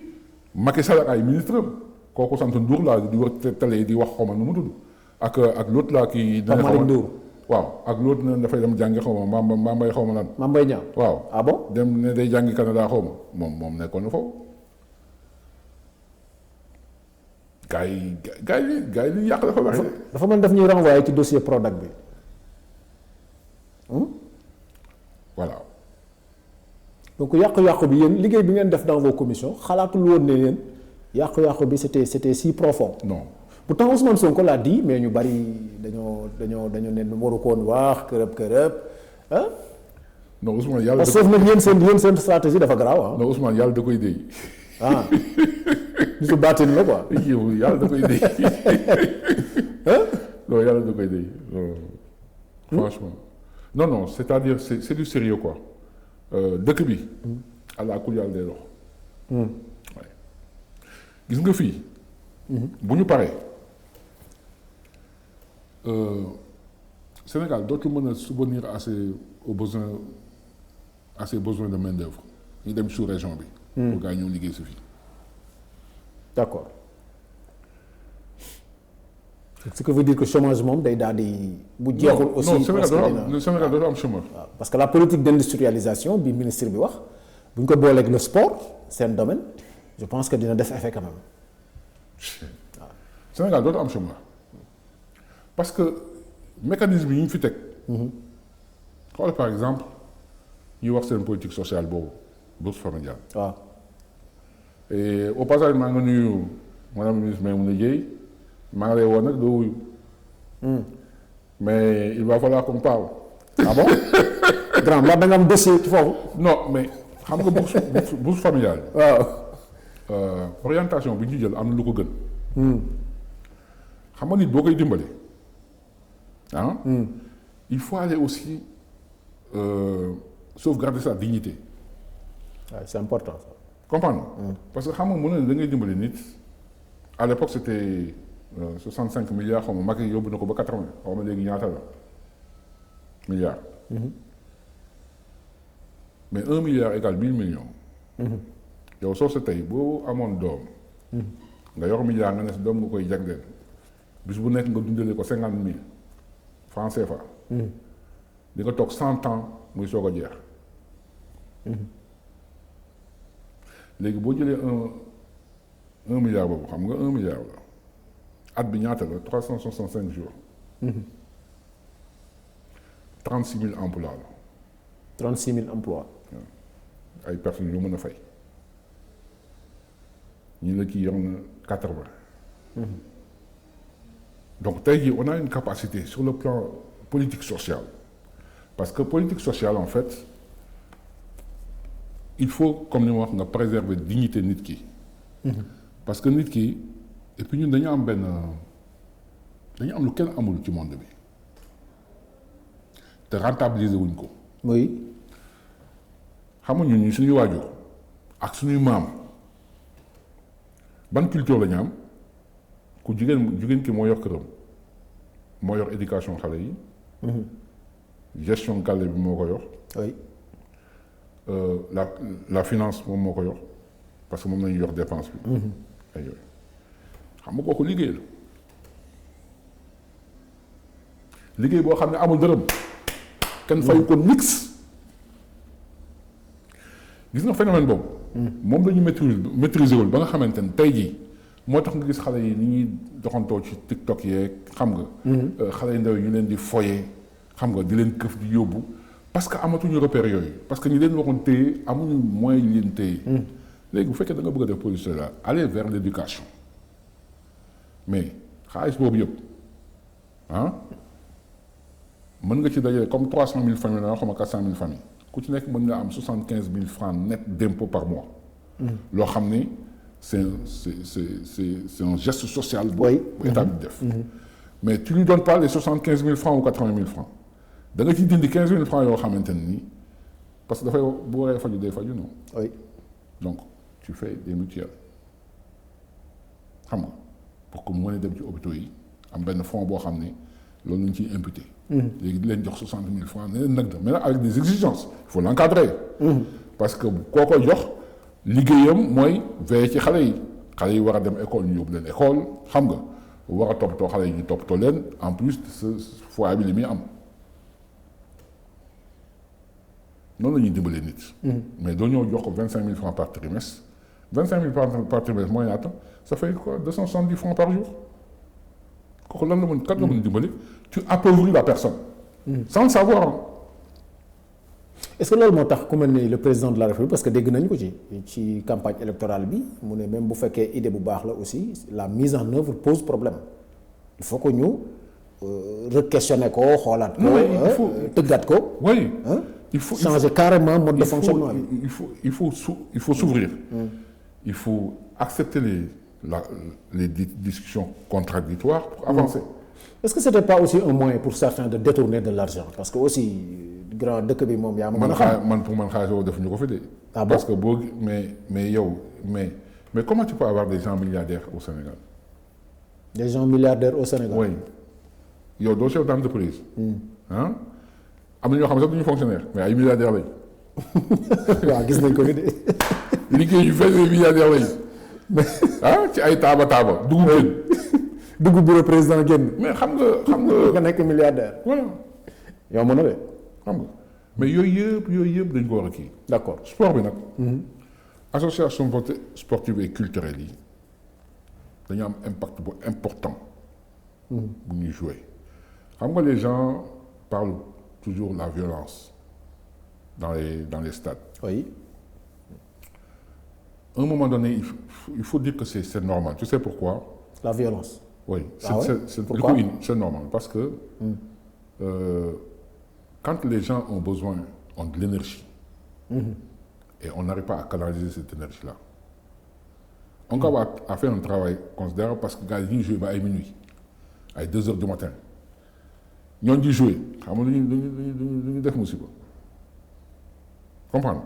Macky Sall ak ay ministres am kooku sant Ndour laa di wax télé di wax xaw ma nu mu tudd ak l'autre là kii. Pape Malick Ndour. waaw ak l'autre ne dafay dem jàngi xaw ma mbay xaw ma lan. Mame Mbaye Niang. waaw ah bon. dem ne day jàngi Canada xaw ma moom nekkoon na foofu. gars yi li yàq dafa bari. dafa mën def ñuy renvoyer ci dossier Prodac bi. voilà. donc yàqu-yàqu bi yéen liggéey bi ngeen def dans vos commissions xalaatul woon ne leen yàqu-yàqu bi c'était si profond. non. pourtant Ousmane Sonko l'a dit mais ñu bari dañoo ne waru ko woon wax kërëb ah. non Ousmane yàlla. parce que foofu nag yéen seen stratégie dafa garaaw ah. non Ousmane yàlla da koy déy. ah nitu baatin la quoi. yàlla da koy déy. non yàlla da koy déy franchement. non c'est-à-dire c'est du sérieux quoi. dëkk bi. allah kulli yàlla day dox. gis nga fii. bu ñu paree. Sénégal dootul mën a subvenir à ses besoins de main d'œuvre ñu dem sous région bi. pour gars yi ñëw liggéey si fii. d'accord ce que veut dire que chômage moom day daal di. bu jeexul aussi non Sénégal dootul am chômeur. waaw parce que la politique d'industrialisation bi ministre bi wax bu ñu ko booleeg le sport seen domaine je pense que dina def effet quand même. waaw Sénégal dootul am chômeur parce que mécanisme yi ñu fi teg. xool par exemple ñuy wax seen politique sociale boobu bourse familiale. waaw. et au passage maa ngi nuyu madame ministre Maïmouna Dièye maa ngi lay woo nag doo wuyu. mais il va falloir qu'on parle. ah bon grand ndax da nga am dossier ci foofu. non mais xam nga bourse familiale. waaw. orientation bi ñu jël am na lu ko gën. xam nga nit boo koy dimbale ah. il faut aller aussi sauvegarder sa dignité. waaw c'est important ça. comprendre parce que xam nga mën na da ngay dimbale nit à l'époque c'était 65 milliards xaw ma Macky yóbbu na ko ba 80 xaw ma léegi ñaata la milliards. mais 1 milliard égale 1000 millions. yow soo sa tey boo amoon doom. nga yor milliard nga ne sa doom nga koy jagleel bis bu nekk nga dundale ko 50 000 francs CFA. di nga toog 100 ans muy soog a jeex. léegi boo jëlee un milliard boobu xam nga 1 milliard la at bi ñaata la 365 jours. 36 000 emplois la. 36 000 emplois. ay personnes yu mën a fay. ñi la kii yor na 80. donc tey jii on a une capacité sur le plan politique social parce que politique sociale en fait il faut comme ni ma wax nga préserver dignité nit ki. parce que nit ki et puis ñun dañu am lu kenn amul ci monde bi te rentabiliser wuñ ko. oui. xam nga ñun suñuy waajur ak suñuy maam ban culture la ñu am ku jigéen ki moo yor këram moo yor éducation xale yi. gestion gàlle bi moo ko yor. oui. la finance moom moo ko yor parce que moom nañu yor dépense bi. ay yooyu xam nga kooku liggéey la liggéey boo xam ne amul dërëm kenn fayu ko nix. gis nga phénomène boobu. moom la ñu maîtriser wul ba nga xamante ne tey jii moo tax nga gis xale yi ni ñuy doxantoo ci TikTok yeeg xam nga. xale yu ndaw yi ñu leen di foyee xam nga di leen këf di yóbbu parce que amatuñu repère yooyu parce que ñi leen waxoon téye amuñu moyen yi leen téye. léegi bu fekkee da nga bëgg a def politique la aller vers l' éducation mais xaalis boobu yëpp mën nga ci dajale comme 300 000 familles la xam nga 400 000 familles. ku ci nekk mën nga am 75 000 francs net d'impôt par mois. loo xam ni c'est un geste social. bu état bi def. mais tu lui donnes pas les 75 000 francs ou 80 000 francs da nga ciy dindi 15 000 francs yoo xamante ne nii parce que dafay bu waree faju day faju non. oui. donc tu fais des mutuelles xam nga pour que mu mën a dem ci hôpitaux yi am benn fonds boo xam ne loolu lañ ciy imputé. léegi di leen jox 60 000 francs ne leen nag mais nag avec des exigences il faut l'encadrer. parce que koo koy jox liggéeyam mooy veiller ci xale yi war a dem école ñu yóbbu leen école xam nga war a toppatoo xale yi ñu toppatoo leen en plus de ce foyer bi li muy am noonu la ñuy dimbalee nit. mais doo ñëw jox ko 25 000 francs par trimestre 25 000 par trimestre mooy ñaata ça fait quoi 270 francs par jour kooku lan la mën kat la mën dimbali. tu appauvris la personne. sans le savoir. est-ce que loolu moo tax ku mel ni le président de la République parce que dégg nañu ko ci campagne électorale bi mu ne même bu fekkee idée bu baax la aussi la mise en œuvre pose problème il faut que ñu re-questionner ko xoolaat ko. tëggaat ko. oui. il faut changer carrément mode de fonctionnement bi. il faut s'ouvrir. il faut accepter les discussions contradictoires pour avancer. est-ce que c'était pas aussi un moyen pour certains de détourner de l'argent parce que aussi grand dëkk bi moom yaa ma mën a xam. man pour man xaalis boobu defuñu ko fi de. ah bon parce que boo mais yow mais comment tu peux avoir des gens milliardaires au Sénégal. des gens milliardaires au Sénégal. oui yow doo chef d'entreprise. am na ñoo xam ne sax duñu fonctionnaire mais ay milliardaires lañ. waaw gis nañ ko fi de. liggéey yu fekk ay milliardaires lañ. ci ay taaba dugub génn. dugg bureau président génn. mais xam nga. nga nekk milliardaire. voilà. yow mën na de. xam nga mais yooyu yëpp dañ ko war a kii. d'accord sport bi nag. association sportive et culturelle yi dañu am impact bu important. bu ñuy jouer xam nga les gens parlent toujours la violence dans les stades. oui. À un moment donné il faut dire que c'est normal tu sais pourquoi. la violence. oui pourquoi c'est normal parce que quand les gens ont de l'énergie et on n'arrive pas à canaliser cette énergie-là on va à faire un travail considérable parce que gars yi ñuy jouer ba ay minuit ay 2 heures du matin ñooñu di jouer xam nga dañuy def musiba comprendre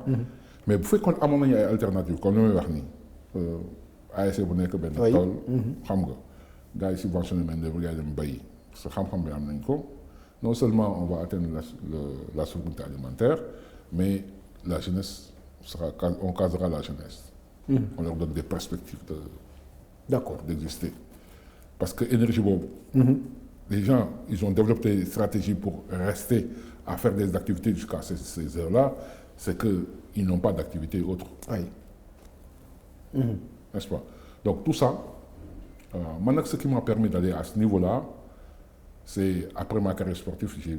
mais bu fekkoon amoon nañu ay alternatives comme li may wax nii ASC bu nekk benn tool xam nga gars yi subventionné main d'œuvre gars yi dem bay parce que xam-xam bi am nañ ko non seulement on va atteindre la souveraineté alimentaire, mais la jeunesse on casera la jeunesse. On leur donne des perspectives d'exister. Parce que énergie boobu, les gens, ils ont développé des stratégies pour rester à faire des activités jusqu'à ces heures-là, c'est qu'ils n'ont pas d'activité autre. Oui. N'est-ce pas? Donc tout ça, maintenant ce qui m'a permis d'aller à ce niveau-là, c'est après ma carrière sportive, je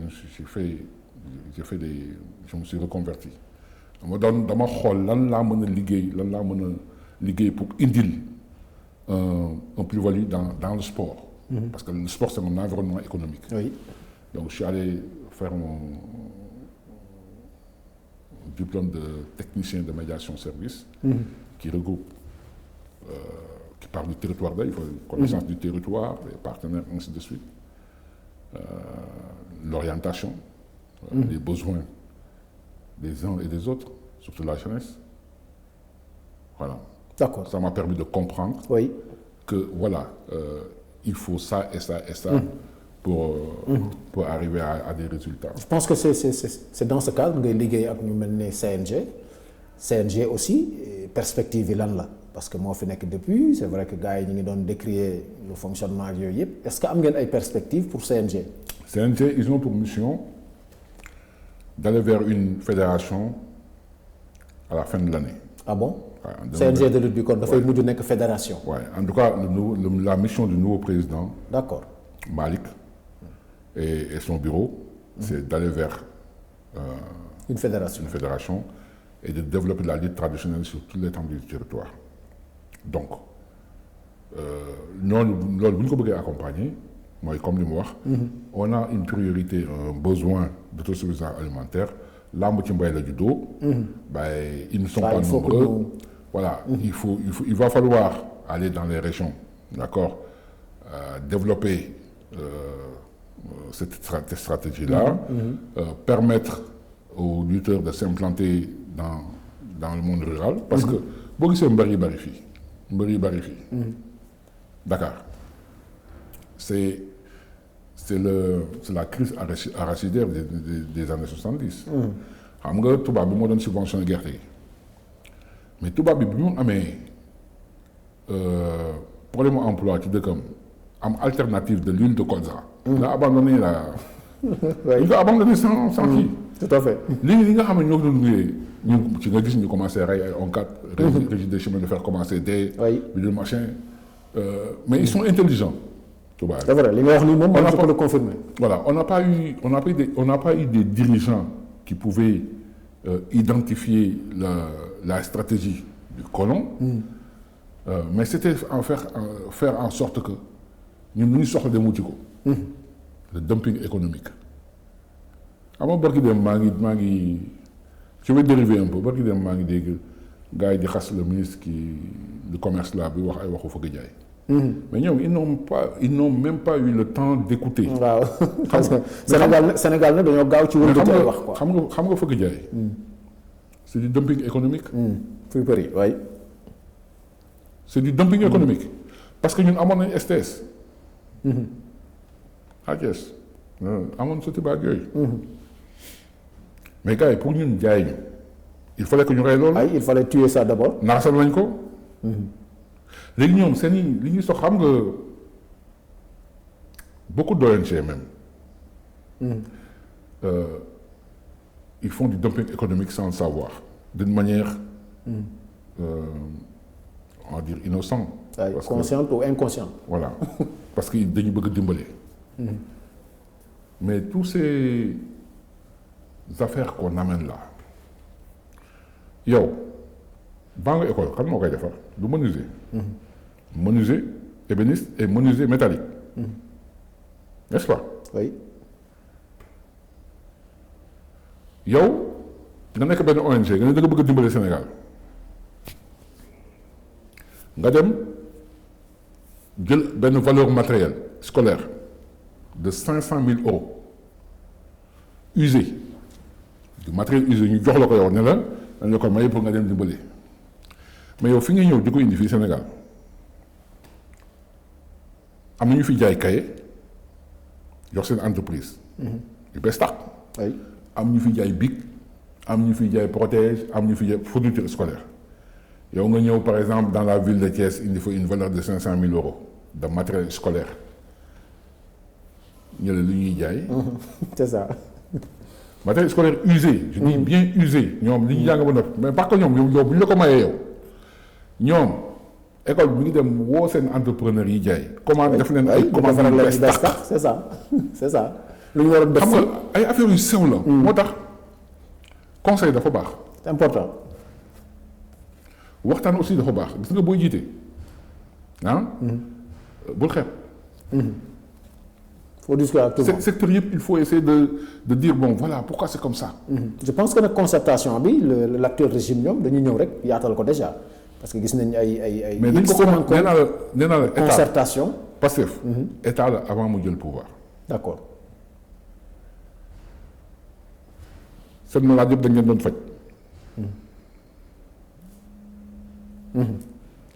me suis reconverti. Dama xool lan laa mën a liggéey pour indil un plus-value dans le sport. Parce que le sport c'est un environnement économique. Oui. Donc je suis allé faire mon diplôme de technicien de médiation service qui regroupe, qui parle du territoire d'ailleurs, il faut une connaissance du territoire, les partenaires, ainsi de suite. L'orientation, les besoins des uns et des autres, surtout la jeunesse. Voilà. D'accord. Ça m'a permis de comprendre que voilà, il faut ça et ça et ça pour arriver à des résultats. Je pense que c'est dans ce cadre ngay liggéey ak ñu mel ne CNG aussi perspective yi lan la parce que moo fi nekk depuis c'est vrai que gars yi ñu ngi doon décrier le fonctionnement ak yooyu yëpp est-ce que am ngeen ay perspectives pour CNG? CNG, ils ont pour mission d'aller vers une fédération à la fin de l'année. Ah bon? CNG de lutte bi kon dafay mujj nekk fédération. Oui, en tout cas la mission du nouveau président. D'accord. Malick et son bureau, c'est d'aller vers une fédération et de développer la lutte traditionnelle sur toute l'étendue du territoire. Donc, loolu bu ñu ko bëggee accompagner mooy comme li mu wax. On a une priorité, un besoin d'autosuffisance alimentaire. Lamb ci mbay la juddoo. Ils ne sont pas nombreux. Voilà, il va falloir aller dans les régions, d'accord, développer cette stratégie-là, permettre aux lutteurs de s'implanter dans le monde rural, parce que boo gisee mbër yi bari fii Dakar c'est la crise arachidière des années 70. xam nga tubaab bi moo doon subventionné gerte gi mais tubaab bi mu amee problème emploi ci dëkkam am alternative de l'huile de colza. la abandonné il a abandonné sans kii. Tout à fait. li nga xam ne ñoo doon liggéey ñu ci nga gis ñu commencé rey ay ONCAD. régie des chemins de fer commencé dee. bi machin mais ils sont intelligents. C'est vrai, li nga wax nii moom je peux le confirmer. Voilà, on n'a pas eu des dirigeants qui pouvaient identifier la stratégie du colon, mais c'était faire en sorte que nous soxla dem wuti ko. Le dumping économique. Avant barki dem maa ngi je vais dériver un peu barki dem maa ngi dégg gars yi di xas le ministre du commerce là bi wax ay waxu fëgg jaay. Mais ñoom ils n'ont même pas eu le temps d'écouter. waaw parce que Sénégal nag dañoo gaaw ci wëndate ay wax quoi. xam nga fëgg jaay. C'est du dumping économique. friperie oui. C'est du dumping économique parce que ñun amoon nañu STS. à Thiès amoon Sotiba ak yooyu. mais gars yi pour ñun jaay ñu il fallait que ñu rey loolu. il fallait tuer ça d'abord. naasal nañ ko. léegi ñoom seen li ñuy sox xam nga beaucoup d'ONG même. Ils font du dumping économique sans le savoir d'une manière on va dire innocente. Consciente ou inconsciente. Voilà parce que dañu bëgg dimbali. Mais tous ces affaires qu'on amène là yow baa nga école xam moo koy defar du menuisier. Menuisier ébéniste et menuisier métallique. N'est-ce pas? Oui. yow nga nekk benn ONG nga ne da nga bëgg a dimbali Sénégal nga dem jël benn valeur matérielle scolaire de 500 000 € usé du matériel usé ñu jox la ko yow ne la dañ la ko may pour nga dem dimbali mais yow fi nga ñëw di ko indi fii Sénégal am na ñu fi jaay kaye jox seen entreprise. yu bees tàq. oui am ñu fi jaay bic am ñu fi jaay protège am ñu fi jaay fourniture scolaire yow nga ñëw par exemple dans la ville de Thiès il faut une valeur de 500 000 euros de matériel scolaire ñu ne lu ñuy jaay. c'est ça. matériel scolaire usé. je dis bien usé ñoom li ñu jàng ba noppi mais parce que ñoom yow bu ñu la ko mayee yow ñoom école bi ngi dem woo seen entrepreneur yi jaay. commande def leen ay commande yu bees tax c'est ça c'est ça. lu ñu waroon def xam nga ay affaires yu sew la. moo tax conseil dafa baax. c'est important. waxtaan aussi dafa baax gis nga booy jiite ah. bul xeeb. faut discuter ak tout le monde. secteur yëpp il faut essayer de dire bon voilà pourquoi c'est comme ça. je pense que nag concertation bi l'actuel régime ñoom dañu ñëw rek yaatal ko déjà parce que gis nañ ay. mais dañ ko nee naa la état concertation. Pastef état la avant mu jël pouvoir. d'accord. seen malade yëpp dañ leen doon faj.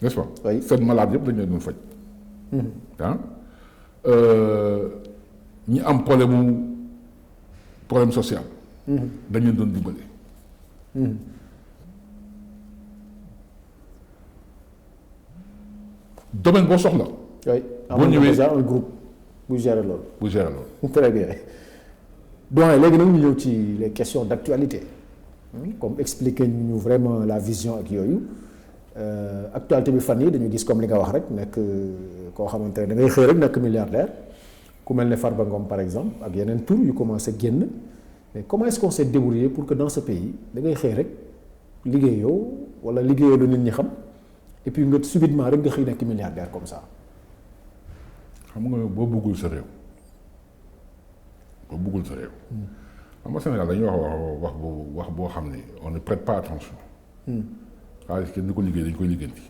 n'est-ce pas. oui seen malade yëpp dañ leen doon faj. ah ñi am problème social. dañ leen doon dimbale. domaine boo soxla. oui boo ñëwee déjà un groupe bu gérer loolu. bu gérer loolu. très bien. donc léegi nag ñu ñëw ci les questions d'actualité. comme expliquer ñu vraiment la vision ak yooyu. actualité bi fan yi dañu gis comme li nga wax rek nekk koo xamante ne da ngay xëy rek nekk milliardaire ku mel ne Farba Ngom par exemple ak yeneen tur yu commencé génn mais comment est-ce qu'on s'est débrouillé pour que dans ce pays da ngay xëy rek liggéeyoo wala liggéeyoo lu nit ñi xam et puis nga subitement rek nga xëy nekk milliardaire comme ça. xam nga boo bëggul sa réew xam nga Sénégal dañuy wax boo xam ne on ne prête pas attention. xaalis kenn du ko liggéey dañ koy liggéeyanti.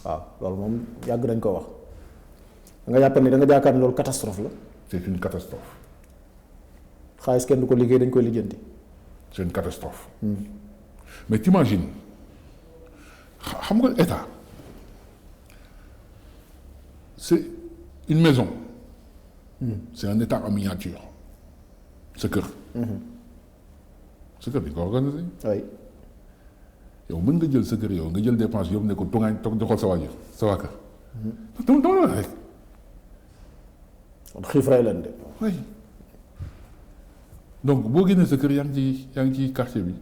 waaw loolu moom yàgg dañ ko wax da nga jàpp ne da nga jaakaar ne loolu catastrophe la. c'est une catastrophe. xaalis kenn du ko liggéey dañ koy liggéeyanti. c'est une catastrophe. mais t'imagines xam nga état c'est une maison. c'est un état en miniature. sa kër. sa kër bi nga ko organisé. oui. yow mën nga jël sa kër yow nga jël dépense yóbbu ne ko tongaañ toog di xool sa waajur sa waa kër. dama la rek. kon xiif rey leen de. oui donc boo génnee sa kër yaa ngi ci quartier bi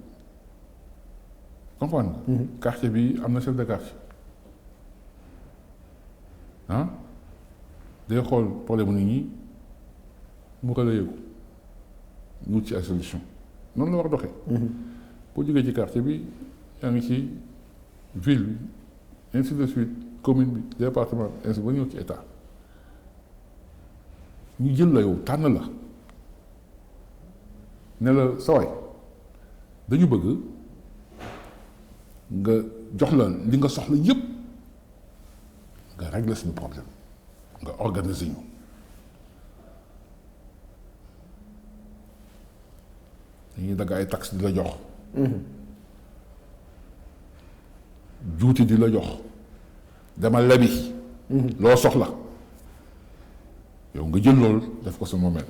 comprendre nga. quartier bi am na chef de quartier ah day xool problème nit ñi mu relayé ko mu ci ay solution noonu la war a doxee. boo jógee ci quartier bi. yaa ngi ci ville bi ainsi de suite commune bi département ainsi ba ñëw ci état ñu jël la yow tànn la ne la sa waay dañu bëgg nga jox la li nga soxla yépp nga régler suñu problème nga organiser ñu dañuy dagg ay taxes di la jox. juuti di la jox dama lebi. loo soxla yow nga jël loolu def ko sa moomeel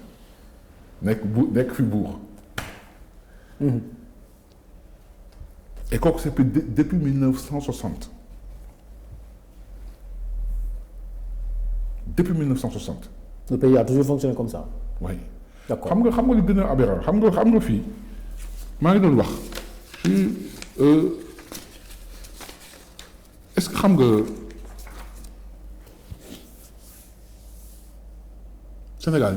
nekk fi buur. et kooku c'est depuis 1960 depuis 1960. le pays a toujours fonctionné comme ça. oui. d'accord xam nga lu gën a aberrant xam nga fii maa ngi doon wax fii. est-ce que xam nga Sénégal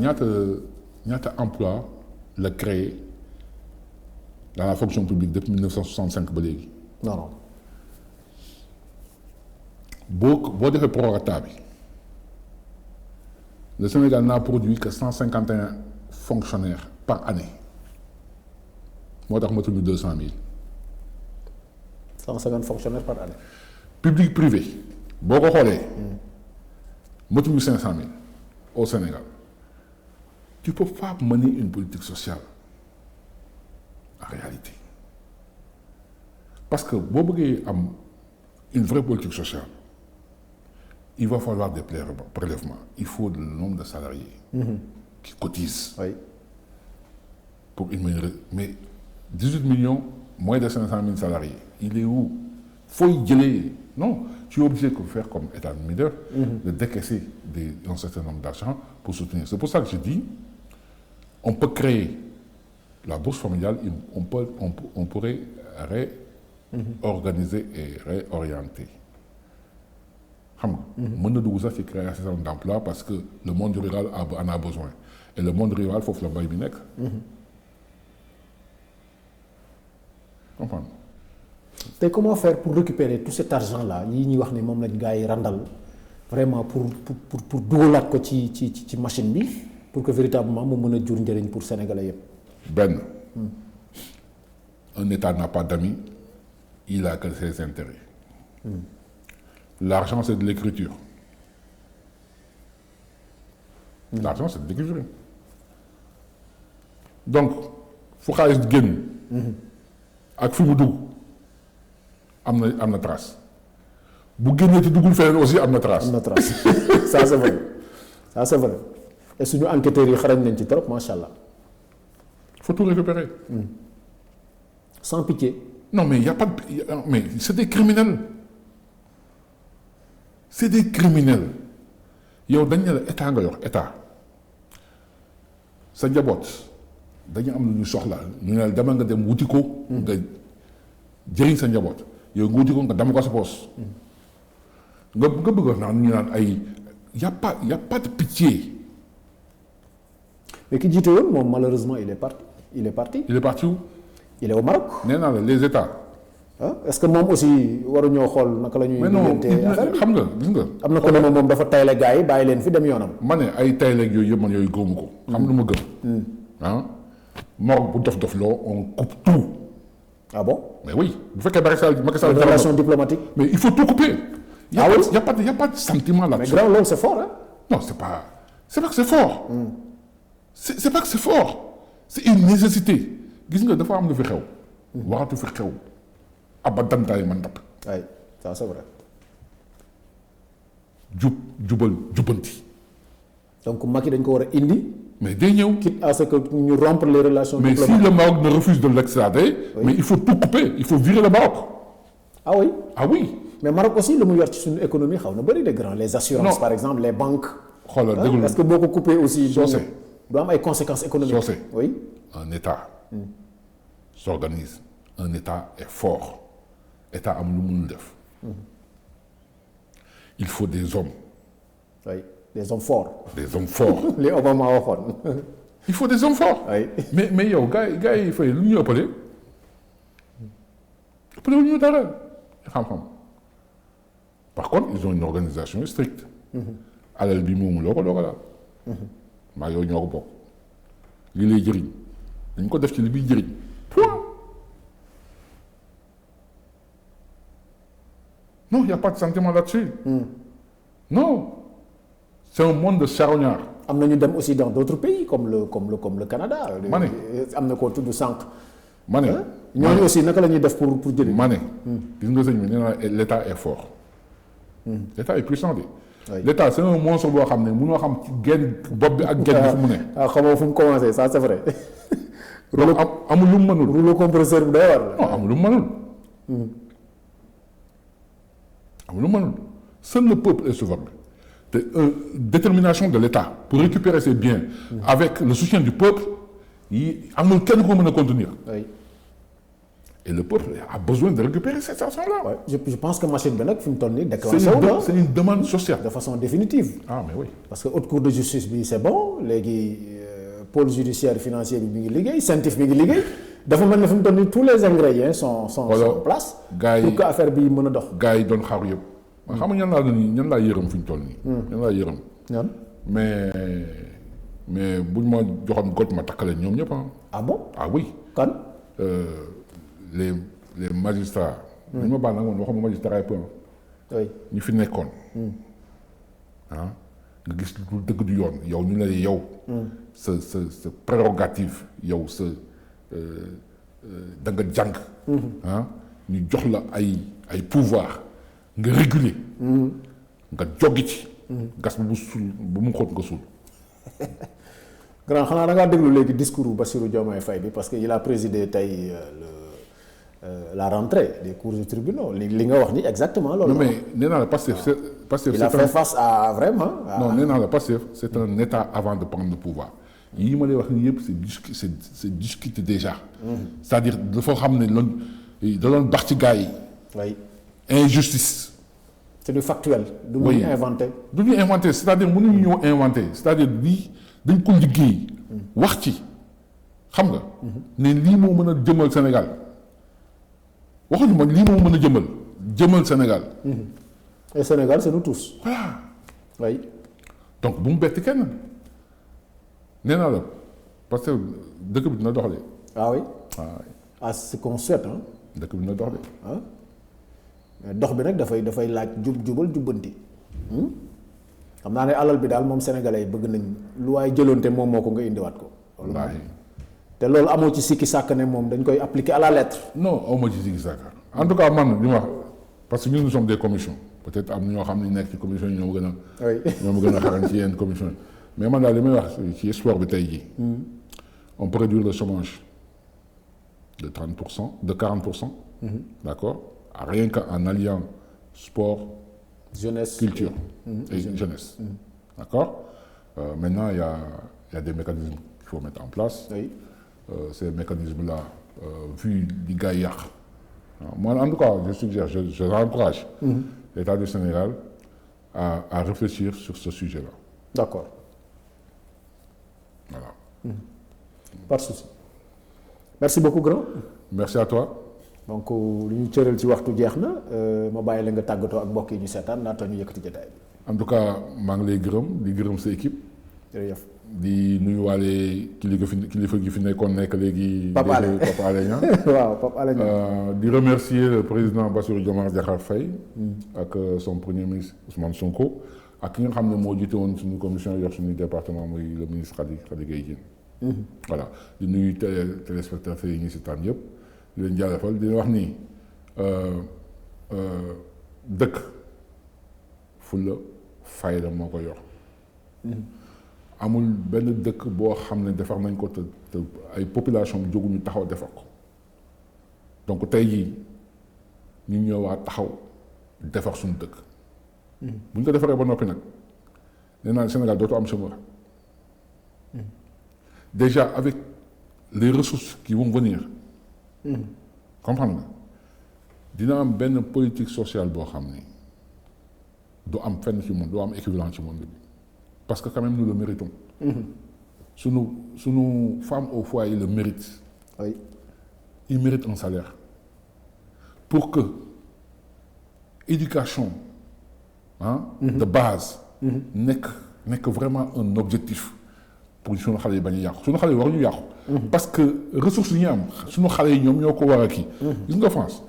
ñaata emploi la créé dans la fonction publique depuis 1965 ba léegi. non. boo defee prorata bi le Sénégal n'a produit que 151 fonctionnaires par année moo tax ma tudd 200 000. 150 fonctionnaires par année. public privé boo ko xoolee motuñu 500 000 au Sénégal tu peux pas mener une politique sociale en réalité parce que boo bëggee am une vraie politique sociale il va falloir des prélèvements il faut le nombre de salariés qui cotisent. oui. pour une meilleure. Mais 18 millions, moins de 500 000 salariés. Il est où? Faut y aller. Non, tu es obligé de faire comme État leader, de décaisser un certain nombre d'argent pour soutenir. C'est pour ça que je dis, on peut créer la bourse familiale, on pourrait réorganiser et réorienter. Xam nga mën na dugg sax ci création d'emploi parce que le monde rural en a besoin et le monde rural foofu la mbay bi nekk. Comprendre. te comment faire pour récupérer tout cet argent là yi ñuy wax ne moom lañ gars yi randal vraiment pour dugalaat ko ci machine bi pour que véritablement mu mën a jur njëriñ pour sénégalais yëpp. benn un État n'a pas d'amis, il a que ses intérêts. L'argent c'est de l'écriture. L'argent c'est de l'écriture. Donc fu xaalis génn ak fi mu dugg am na trace bu génnee ci duggul feneen aussi am na trace. am na trace ça c'est vrai ça c'est vrai et suñu enquêteurs yi xarañ nañ ci trop macha allah. faut tout récupérer. Sans pitié. Non mais il y a pas de mais c'est des criminels. C'est des criminels yow dañ ne la état nga yor état sa njaboot dañu am lu ñu soxla ñu ne la dama nga dem wuti ko. nga jëriñ sa njaboot yow nga wuti ko nga dama ko sa poos. nga bëgg a naan ñu naan ay y a pas de pitié. mais ki jiite woon moom malheureusement il est parti. Il est parti où? Il est au Maroc. nee naa la les états. ah est-ce que moom aussi waruñoo xool naka la ñuy. mais non affaire bi xam nga gis nga. am na ko ne moom dafa tayle gars yi bàyyi leen fi dem yoonam. ma ne ay tayleeg yooyu yëpp man yooyu gëmu ko. xam lu ma gëm. ah Maroc bu dof loo on coupe tout. ah bon. mais oui bu fekkee Macky Sall relation diplomatique. mais il faut tout couper. y a pas de sentiment là. mais grand loolu c'est fort hein. non c'est pas que c'est fort. c'est pas que c'est fort. c'est une nécessité. gis nga dafa am lu fi xew. waxatu fi xew. abadan taay man dab. oui ça c'est vrai. jubanti. donc Macky dañ ko war a indi. mais day ñëw. quitte à ce que ñu rompre les relations diplomatiques. mais si le Maroc ne refuse de l'extrader. Oui. Mais il faut tout couper il faut virer le Maroc. ah oui. ah oui. mais Maroc aussi lu mu yor ci suñu économie xaw na bëri de grand les assurances. Non. Par exemple les banques. xoolal déglu est-ce que boo ko coupé aussi. soo du am ay conséquences économiques. soo oui. un État s'organise. Un État est fort. État am lu mënul def. Il faut des hommes. oui des hommes forts. Des hommes forts. li Obama waxoon. Il faut des hommes forts. oui. mais yow gars yi fay lu ñu ëppale. ëppale wu ñu dara xam-xam. Par contre ils ont une organisation stricte. alal bi moomu loo ko daal. maa yow ñoo ko bokk. lii lay jëriñ dañ ko def ci li biy jëriñ. point. non il y a pas de sentiment là-dessus. non. c'est un monde de charognard. am na ñu dem aussi dans d'autres pays comme le Canada. ma ne am na koo tudd sànq. ma ne ñooñu aussi naka la ñuy def pour jëriñ. ma ne gis nga sëñ bi nee naa l'État est fort. l'État est puissant de. Oui. L'État c'est un monstre boo xam ne mënoo xam ci genn bopp bi ak genn bi fu mu ne. ah xamoo fu mu commencé ça c'est vrai. amul lu mu mënul. rouleau compresseur bu doy war la. non amul lu mu mënul. amul lu mu mënul. Seul le peuple est souverain. Détermination de l'État pour récupérer ses biens avec le soutien du peuple yi amul kenn ko mën a contenir. Oui. Et le peuple a besoin de récupérer cet argent-là. Ouais. Je pense que machine bi nag fi mu toll nii déclenché wu na. C'est une demande sociale. De façon définitive. Ah mais oui. Parce que haute cour de justice bi c'est bon léegi pôle judiciaire financier bi mi ngi liggéey CENTIF mi ngi liggéey dafa mel ne fi mu toll nii tous les ingrédients sont en place. gars yi pour que affaire bi mën a dox. gars yi doon xaar yëpp. xam nga ñan laa yërëm fi ñu toll nii. ñan laa yërëm. ñan. mais buñ ma joxoon got ma takkale ñoom ñëpp ah. ah bon. ah oui. kan. les magistrats. ñu ma baal nag moom waxuma magistrat yi oui. ñu fi nekkoon. ah nga gis lu dëgg du yoon yow ñu ne yow. sa prérogative yow sa da nga jàng. ah ñu jox la ay pouvoir nga réguler. nga joggi ci. gas bu suul bu mu xóot nga suul. grand xanaa da ngaa déglu léegi discours bu Bassirou Diomaye Faye bi parce que il a présidé tey la rentrée des cours et tribunaux li nga wax ni exactement loolu. non mais nee naa la Pastef il a fait face à vraiment. non nee naa la Pastef c'est un état avant de prendre le pouvoir. yii ma lay wax nii yëpp c'est discuté déjà. c'est-à-dire dafa xam ne loolu da doon bax ci gars yi. oui. injustice. c'est du factuel. du ñu inventé. du ñu inventé c'est-à-dire mënuñu ñëw inventé c'est-à-dire lii dañ ko liggéey. wax ci xam nga. ne lii moo mën a jëmal Sénégal waxuñu ma lii moo mën a jëmal Sénégal. et Sénégal c'est nous tous. voilà. oui. donc bu mu bett kenn nee naa la parce que dëkk bi dina dox de. ah oui. waaw. ah c'est qu'on souhaite hein. dëkk bi dina dox de. ah mais dox bi nag dafay laaj jubal jubbanti. xam naa ne alal bi daal moom sénégalais yi bëgg nañ lu waaye jëloonte moom moo ko nga indiwaat ko. wallaahi. te loolu amoo ci sikki sàkk ne moom dañ koy appliquer à la lettre. non amoo ci sikki sàkk en tout cas man li ma wax parce que ñun nous sommes des commissions peut-être am na ñoo xam ne nekk ci commission yi ñoo ma gën a. oui ñoo ma gën a xarañ ci yenn commission yi mais man daal li may wax ci sport bi tey jii. on peut réduire le chômage de 30%, de 40%. D'accord, rien qu'en alliant sport, jeunesse, culture et jeunesse. D'accord. Maintenant, il y a des mécanismes qu'il faut mettre en place. oui. Ces mécanismes-là, vu les gars hier, moi, en tout cas, je suggère, je encourage l'État du Sénégal à réfléchir sur ce sujet-là. D'accord. Voilà. Pas de souci. Merci beaucoup, grand. Merci à toi. donc li ñu cëral ci waxtu jeex na ma bàyyi la nga tàggatoo ak mbokk yi ñu seetaan naata ñu yëkkati jotaay bi. En tout cas maa ngi lay gërëm di gërëm sa équipe. jërëjëf. di nuyuwaale kilifa gi fi nekkoon nekk léegi. Papa Alé Niang. waaw Papa Alé Niang. di remercier le président Bassirou Diomaye Diakhar Faye. ak son premier ministre Ousmane Sonko. ak ki nga xam ne moo jiite woon suñu commission yor suñu département muy le ministre Khady Gaye Diène. Voilà di nuyu téléspectateurs yi ñu si tànn yëpp. di leen jaajëfal di leen wax ni dëkk fulla fayda moo ko yor. amul benn dëkk boo xam ne defar nañ ko te ay population bi jóguñu taxaw defar ko donc tey jii ñu ñëwaat taxaw defar suñu dëkk. bu ñu ko defaree ba noppi nag nee naa Sénégal dootu am chômeur. Déjà avec les ressources qui vont venir. comprendre nga dina am benn politique sociale boo xam ni du am fenn ci monde du am équivalent ci monde bi parce que quand même nous le méritons. sunu femme au foyer le mérite. oui. il mérite un salaire pour que éducation de base. nekk vraiment un objectif pour sunu xale yi bañ a yàqu sunu xale yi waruñu yàqu. parce que ressources yi ñu am sunu xale yi ñoom ñoo ko war a kii. gis nga France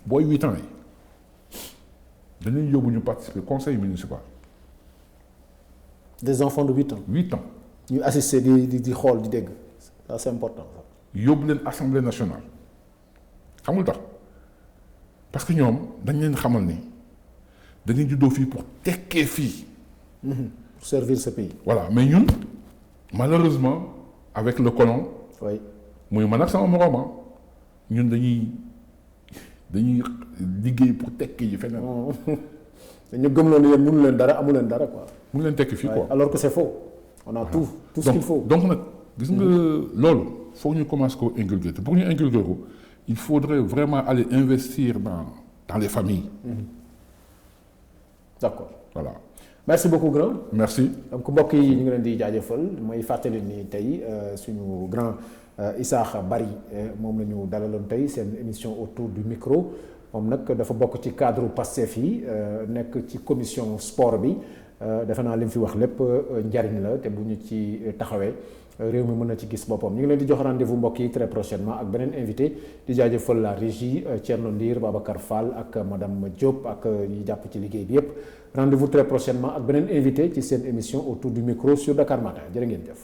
booy 8 ans yi dañuy yóbbu ñu participer conseil municipal. des enfants de 8 ans. 8 ans. ñu assister di xool di dégg ça c'est important. yóbbu leen assemblée nationale xamul tax parce que ñoom dañ leen xamal ni dañuy juddoo fii pour tekkee fii. pour servir ce pays. voilà mais ñun malheureusement avec le colon. oui. muy man ak sama moroom ñun dañuy liggéey pour tekki ji feneen. dañu gëmloo ne yéen mënu leen dara amu leen dara quoi. mënu leen tekki fii quoi. alors que c'est faux. on a tout ce qu'il faut. donc nag gis nga loolu foog ñu commencer ko inculquer te pour ñu inculquer ko il faudrait vraiment aller investir dans les familles. D'accord. Voilà. Merci beaucoup grand. Merci. donc mbokk yi ñu ngi leen di jaajëfal mooy fàttali ni tey suñu grand Issakha Bary moom la ñu dalaloon tey seen émission autour du micro moom nag dafa bokk ci cadre Pastef yi nekk ci commission sport bi defe naa li mu fi wax lépp njariñ la te bu ñu ci taxawee réew mi mën na ci gis boppam ñu ngi leen di jox rendez-vous mbokk yi très prochainement ak beneen invité di jaajëfal la régie Thierno Ndir Babacar Fall ak madame Diop ak ñi jàpp ci liggéey bi yépp rendez-vous très prochainement ak beneen invité ci seen émission autour du micro sur Dakar Matin jërë ngeen jëf.